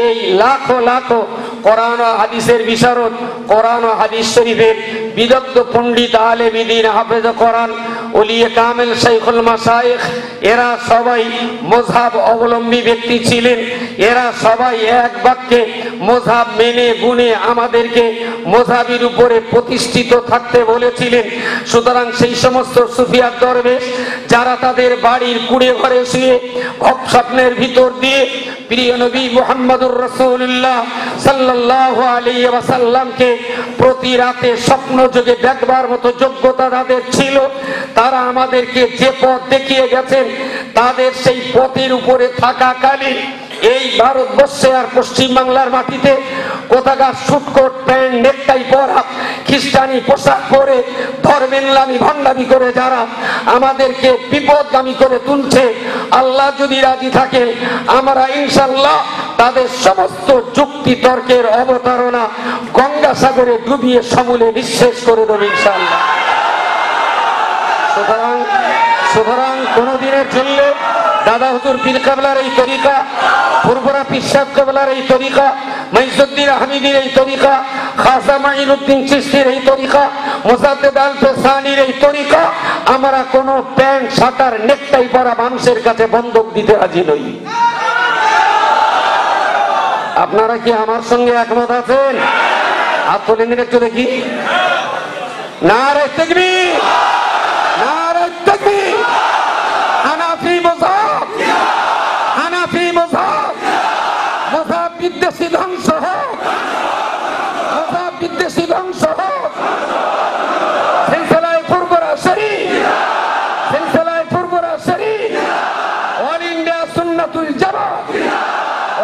এই লাখো লাখো কোরআন ও হাদিসের বিশারদ, কোরআন ও হাদিস শরীফের বিদগ্ধ পণ্ডিত আলেম দ্বীন হাফেজ কোরআন, ওলিয়ে কামেল শাইখুল মাশায়েখ, এরা সবাই মযহাব অবলম্বী ব্যক্তি ছিলেন। এরা সবাই এক বাক্যে মযহাব মেনে গুনে আমাদেরকে মযহাবের উপরে প্রতিষ্ঠিত থাকতে বলেছিলেন। সুতরাং সেই সমস্ত সুফিয়া দরবেশ যারা তাদের বাড়ির কুড়ে ঘরে শুয়ে স্বপ্নের ভিতর দিয়ে প্রিয় নবী মুহাম্মদুর রাসূলুল্লাহ সাল্লাল্লাহু আলাইহি ওয়াসাল্লামকে প্রতি রাতে স্বপ্ন যোগে দেখবার মতো যোগ্যতা তাদের ছিল, তারা আমাদেরকে যে পথ দেখিয়ে গেছেন তাদের সেই পথের উপরে থাকাকালীন এই ভারতবর্ষে আর পশ্চিম বাংলার মাটিতে কোথাকার সুটকোট প্যান্ট নেকটাই পরা খ্রিস্টানি পোশাক পরে ধর্মেন্লামি ভণ্ডামি করে যারা আমাদেরকে বিপদগামী করে তুলছে, আল্লাহ যদি রাজি থাকেন আমরা ইনশাআল্লাহ তাদের সমস্ত যুক্তি তর্কের অবতারণা গঙ্গাসাগরে ডুবিয়ে সমূলে নিঃশেষ করে দেব ইনশাআল্লাহ। সুতরাং কোনদিনের জন্য দাদা হুজুর পীর কেবলার এই তরিকা, ফুরফুরা পীর সাহেব কেবলার এই তরিকা, মাইজুদ্দিন আহমেদীর এই তরিকা, খাজা মাইনুদ্দিন চিশতির এই তরিকা, মুজাদ্দেদ আল ফেসানির এই তরিকা, আমরা কোনো প্যান্ট শার্টার নেকটাই পরা মানুষের কাছে বন্ধক দিতে রাজি নই। আপনারা কি আমার সঙ্গে একমত আছেন? হাত তুলে নিন একটু দেখি। নারে তাকবীর, নারে তাকবীর। হানাফি মযহাব, হানাফি মযহাব, মযহাব বিদ্বেষী ধ্বংস হোক, মযহাব বিদ্বেষী ধ্বংস হোক। সিলসিলায়ে ফুরফুরা শরীফ, সিলসিলায়ে ফুরফুরা শরীফ, অল ইন্ডিয়া সুন্নাতুল জামাত,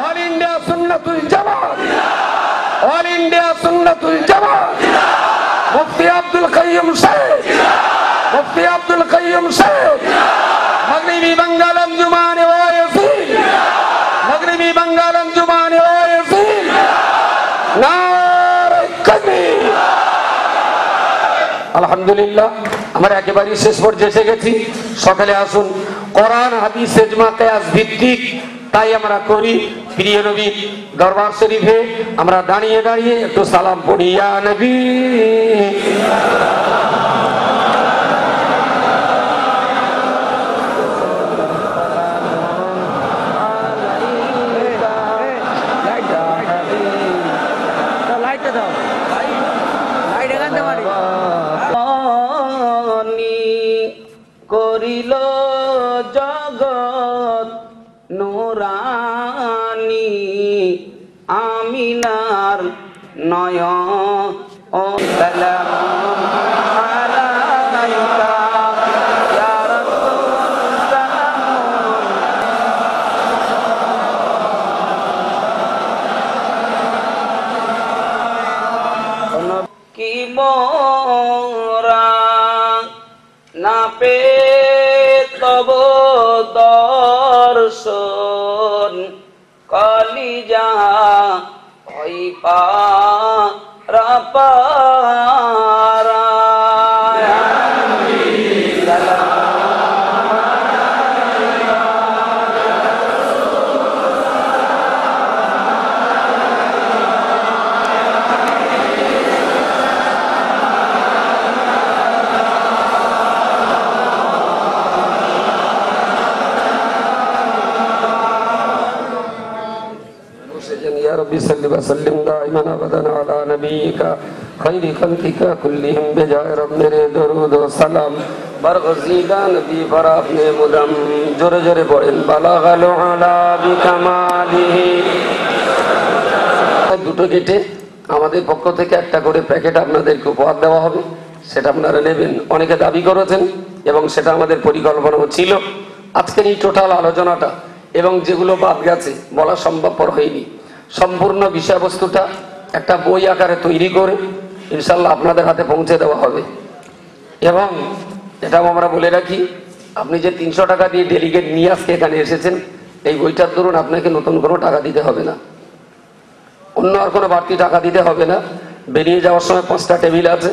অল ইন্ডিয়া সুন্নাতুল জামাত, অল ইন্ডিয়া সুন্নাতুল জামাত। মুফতি আব্দুল কাইয়ুম সাহেব, মুফতি আব্দুল কাইয়ুম সাহেব, মাগরিবি বাঙ্গাল আঞ্জুমান ওয়াইসিল, মাগরিবি বাঙ্গাল আঞ্জুমান ওয়াইসিল। নারে তাকবীর। আলহামদুলিল্লাহ, আমরা একেবারে শেষ পর্যায়ে এসে গেছি। সকালে আসুন কোরআন হাদিস ইজমা কিয়াস ভিত্তিক তাই আমরা করি। প্রিয় নবী দরবার শরীফে আমরা দাঁড়িয়ে দাঁড়িয়ে একটু সালাম পড়ি। ইয়া নবী করিল জগৎ নুরানি, আমিনার নয়ন ও সালাম আলাইকা ইয়া রাসূল সালাম। কি মোরা না পে তব দর্শন, কলিজা ওই পারা পারা। ربي صل وسلم دائما ابدا على نبيك خير خلقك كلهم بجاه رب मेरे दरूद व सलाम बरगज़ीदा नबी पर अपने मुदम जोरे जोरे पढ़ेन बालागाल आला बिकामालिही। দুটো কেটে আমাদের পক্ষ থেকে একটা করে প্যাকেট আপনাদেরকে উপহার দেওয়া হবে, সেটা আপনারা নেবেন। অনেকে দাবি করেছেন এবং সেটা আমাদের পরিকল্পনাও ছিল। আজকের এই টোটাল আলোচনাটা এবং যেগুলো বাদ গেছে বলা সম্ভবপর হয়নি, সম্পূর্ণ বিষয়বস্তুটা একটা বই আকারে তৈরি করে ইনশাল্লাহ আপনাদের হাতে পৌঁছে দেওয়া হবে। এবং এটাও আমরা বলে রাখি, আপনি যে 300 টাকা দিয়ে ডেলিগেট নিয়ে আজকে এখানে এসেছেন, এই বইটার দরুন আপনাকে নতুন কোনো টাকা দিতে হবে না, অন্য আর কোনো বাড়তি টাকা দিতে হবে না। বেরিয়ে যাওয়ার সময় 5টা টেবিল আছে,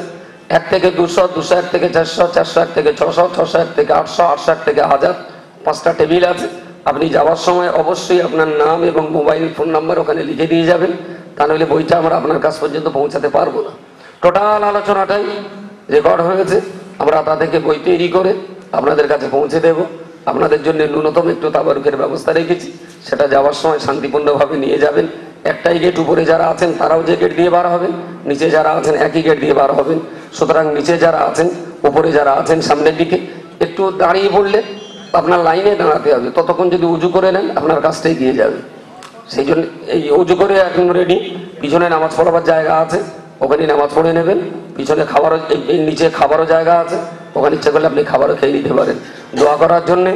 1 থেকে 200, 201 থেকে 400, 401 থেকে 600, 601 থেকে 800, 801 থেকে 1000, 5টা টেবিল আছে। আপনি যাওয়ার সময় অবশ্যই আপনার নাম এবং মোবাইল ফোন নাম্বার ওখানে লিখে দিয়ে যাবেন, তা নাহলে বইটা আমরা আপনার কাছ পর্যন্ত পৌঁছাতে পারবো না। টোটাল আলোচনাটাই রেকর্ড হয়েছে, আমরা তা থেকে বই তৈরি করে আপনাদের কাছে পৌঁছে দেব। আপনাদের জন্য ন্যূনতম একটু তাবারুকের ব্যবস্থা রেখেছি, সেটা যাওয়ার সময় শান্তিপূর্ণভাবে নিয়ে যাবেন। একটাই গেট, উপরে যারা আছেন তারাও যে গেট দিয়ে বার হবেন, নিচে যারা আছেন একই গেট দিয়ে বার হবেন। সুতরাং নিচে যারা আছেন, উপরে যারা আছেন সামনের দিকে একটু দাঁড়িয়ে পড়লে আপনার লাইনে দাঁড়াতে হবে, ততক্ষণ যদি উজু করে নেন আপনার কাছটাই গিয়ে যাবে। সেই জন্য এই উজু করে এখন রেডি, পিছনে নামাজ পড়াবার জায়গা আছে, ওখানে নামাজ পড়ে নেবেন। পিছনে খাবারও, নিচে খাবারও জায়গা আছে, ওখানে ইচ্ছে করলে আপনি খাবারও খেয়ে নিতে পারেন। দোয়া করার জন্য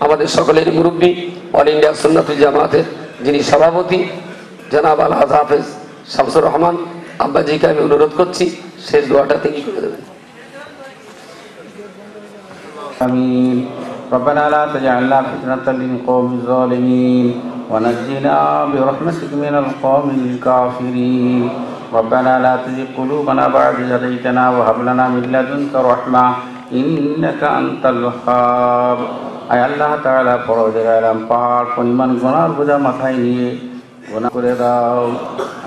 আমাদের সকলের মুরব্বী, অল ইন্ডিয়া সুন্নাতুল জামাতের যিনি সভাপতি জনাব আলহাজ হাফেজ শামসুর রহমান আব্বাজিকে আমি অনুরোধ করছি শেষ দোয়াটা তিনি করে দেবেন। آمين. ربنا لا تجعلنا فتنة للقوم الظالمين ونجنا برحمتك من القوم الكافرين. ربنا لا تزغ قلوبنا بعد إذ هديتنا وهب لنا من لدنك رحمة إنك أنت الوهاب. আয় আল্লাহ তাআলা, পরওয়ারদিগার পাক পরিমাণ গুনার বোঝা মাথায় নিয়ে গুনাহ করে দাও।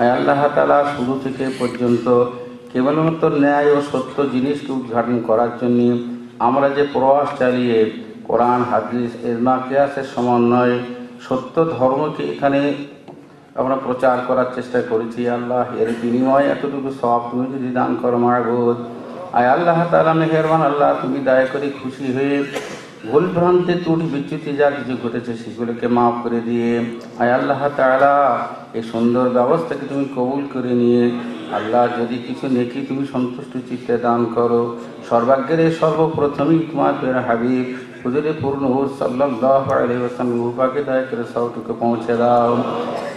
আয় আল্লাহ তাআলা, শুরু থেকে পর্যন্ত কেবলমাত্র ন্যায় ও সত্য জিনিসকে উদ্ঘাটন করার জন্য আমরা যে প্রয়াস চালিয়ে কোরআন, হাদিস, ইজমা, কিয়াসের সমন্বয়ে সত্য ধর্মকে এখানে আমরা প্রচার করার চেষ্টা করেছি, আল্লাহ এর বিনিময়ে এতটুকু সওয়াব তুমি যদি দান করো মাবুদ। আয় আল্লাহ তাআলা মেহেরবান আল্লাহ, তুমি দয়া করে খুশি হয়ে ভুল ভ্রান্তি, ত্রুটি বিচ্যুতি যা কিছু ঘটেছে সেগুলোকে মাফ করে দিয়ে আয় আল্লাহ তাআলা এই সুন্দর ব্যবস্থাকে তুমি কবুল করে নিয়ে আল্লাহ যদি কিছু নেকি তুমি সন্তুষ্ট চিত্তে দান করো। সর্বাগ্রে সর্বপ্রথমেই তোমার প্রিয় হাবিব হুজুরে পূর্ণ সাল্লাল্লাহু আলাইহি ওয়াসাল্লাম পাকে দয়া করে সওটুকু পৌঁছে দাও।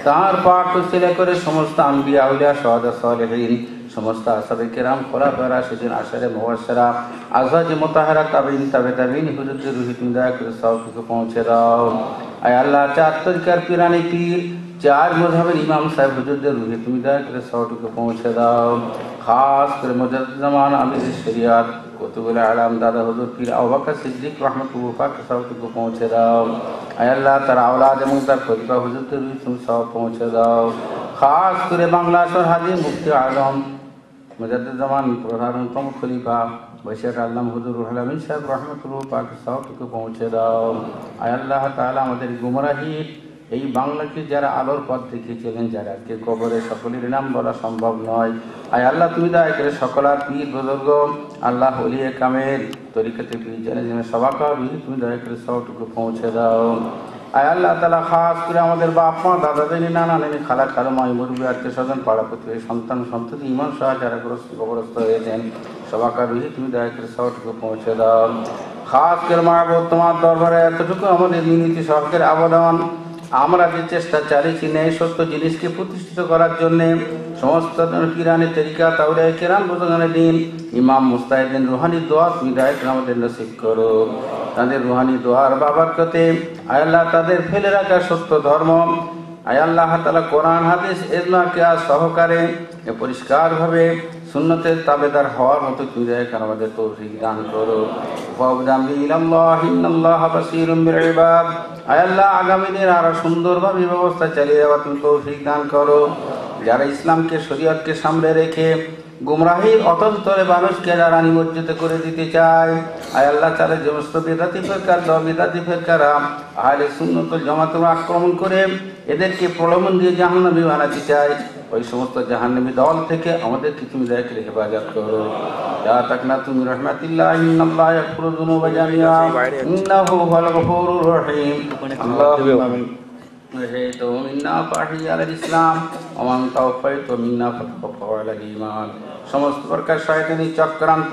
তার পাক উসিলা করে সমস্ত আম্বিয়া, আউলিয়া, শুহাদা, সালেহীন, সমস্ত আসহাবে কেরাম, খোলাফায়ে রাশিদিন, আশারে মুবাশশিরা, আজওয়াজে মুতাহহারা, তাবেঈন, তাবেঈন হুজুরদের রুহে তুমি দয়া করে সওটুকু পৌঁছে দাও। আয় আল্লাহ, 4 তরিকার পীরানি পীর, 4 মাযহাবের ইমাম সাহেব হুজুরদের রুহে তুমি দয়া করে সওটুকু পৌঁছে দাও। খাস করে মুজাদ্দিদ জামান, আমির শরিয়াত, কুতুবুল আলাম দাদা হুজুর পীর আবু বকর সিদ্দিক রাহমাতুল্লাহ পাক সওটুকু পৌঁছে দাও। আয় আল্লাহ, তার আওলাদ এবং তার খলিফা হুজুরদের রুহে তুমি সওয়াব পৌঁছে দাও। খাস করে বাংলাদেশের হাজী মুফতি আজম মুজাদ্দিদ জামান প্রধানতম খলিফা বশির আল্লাম হুজুর রুহুল আমিন সাহেব রাহমাতুল্লাহ পাক সওটুকু পৌঁছে দাও। আয় আল্লাহ তাআলা, আমাদের গুমরাহি এই বাংলাকে যারা আলোর পথ দেখিয়েছিলেন, যারা আজকে কবরে সকলের নাম বলা সম্ভব নয়, আয় আল্লাহ তুমি দয়া করে সকলার পীর বুজুর্গ আল্লাহ ওলিয়ে কামেল তরিকতে পীর জেনে সবাকা তুমি দয়া করে সবটুকু পৌঁছে দাও। আয় আল্লাহ তাআলা, খাস করে আমাদের বাপ মা, দাদা দাদি, নানা নানি, খালা খালু, মাই মুরব্বী, আত্মীয় স্বজন, পাড়া প্রতিবেশী, সন্তান সন্ততি, ইমান সহ যারা কবরস্থ হয়েছেন সবাকা তুমি দয়া করে সবটুকু পৌঁছে দাও। খাস করে মাহবুব, তোমার দরবারে এতটুকু আমাদের মিনতি সহকারে আবেদন, আমরা যে চেষ্টা চালিয়েছি ন্যায় সত্য জিনিসকে প্রতিষ্ঠিত করার জন্যে সমস্ত পীরানি তরিকা, আউলিয়া কেরাম, বুজুর্গানে দিন, ইমাম, মুস্তাহিদিন রুহানি দোয়া তুমি দয়া করে আমাদের নসিব করো। তাদের রুহানি দোয়ার বাবরকতে আয় আল্লাহ, তাদের ফেলে রাখা সত্য ধর্ম আয় আল্লাহ তাআলা কোরআন, হাদিস, ইজমা, কিয়াস সহকারে পরিষ্কারভাবে সুন্নতের তাবেদার হওয়ার মতো তুমি দয়া করে আমাদের তৌফিক দান করো। আয় আল্লাহ, আগামী দিন আরো সুন্দরভাবে ব্যবস্থা চালিয়ে যাওয়া তুমি তৌফিক দান করো। যারা ইসলামকে, শরীয়তকে সামনে রেখে গুমরাহির অতন্তরে মানুষকে যারা নিমজ্জিত করে দিতে চায়, আয় আল্লাহ তাআলা সমস্ত বিদাতি ফিরকার বিদাতি ফিরকারা আহলে সুন্নাতুল জামাতের আক্রমণ করে এদেরকে প্রলোভন দিয়ে জাহান্নামী বানাতে চায়, ওই সমস্ত জাহান্নামী দল থেকে আমাদেরকে তুমি দয়া করে হেফাজত করো। লা তাকনাতু মির রাহমাতিল্লাহ, ইন্নাল্লাহা ইয়াগফিরু যুনুবা জামিআ, ইন্নাহু হুয়াল গফুরুর রহিম। আল্লাহুম্মা وهيتو منا فاحي على الإسلام ومن توفيتو منا فتوفى على الإيمان। সমস্ত প্রকার শয়তানি চক্রান্ত,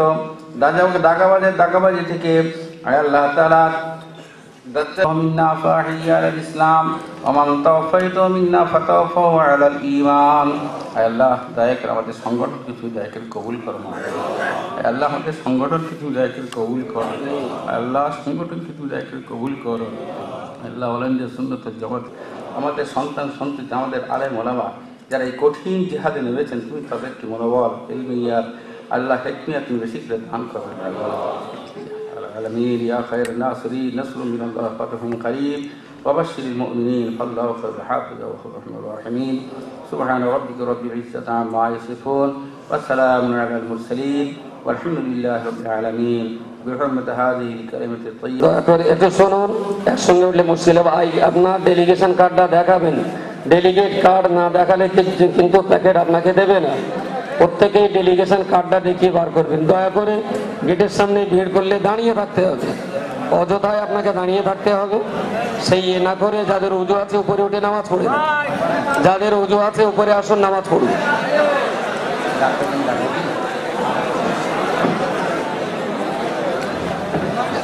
দাগাবাজি থেকে আয় আল্লাহ তাআলা ومنا فأحيي على الإسلام ومن توفيت منا فتوفوا على الإيمان আয় আল্লাহ দয়া করে আমাদের সংগঠন কিছু দয়া করে কবুল করো আয় আল্লাহ আমাদের সংগঠন কিছু দয়া করে কবুল করো আয় আল্লাহ সংগঠন কিছু দয়া করে কবুল করো আল্লাহ বলেন যে সুন্নত জগৎ আমাদের সন্তান সন্ততি আমাদের আলেম ওলামা যারা এই কঠিন জিহাদে নেমেছেন তুমি তাদেরকে মনোবল ইলমিয়াত আল্লাহ হিকমত তুমি বেশি করে দান করো العالمين يا خير الناصرين نصر من الله فتح قريب وبشر المؤمنين فالله خير الحافظ وخير الراحمين سبحان ربك رب العزة عما يصفون والسلام على المرسلين والحمد لله رب العالمين بحرمة هذه الكلمة الطيبة একটু শুনুন একসঙ্গে উঠলে মুশকিল হবে আপনার ডেলিগেশন কার্ডটা দেখাবেন ডেলিগেট কার্ড না দেখালে কিন্তু প্যাকেট আপনাকে দেবে না প্রত্যেকেই ডেলিগেশন কার্ডটা দেখিয়ে বার করবেন দয়া করে গেটের সামনে ভিড় করলে দাঁড়িয়ে থাকতে হবে অযথায় আপনাকে দাঁড়িয়ে থাকতে হবে সেই না করে যাদের উজু আছে উপরে উঠে নামাজ পড়বে যাদের উজু আছে উপরে আসুন নামাজ পড়ুন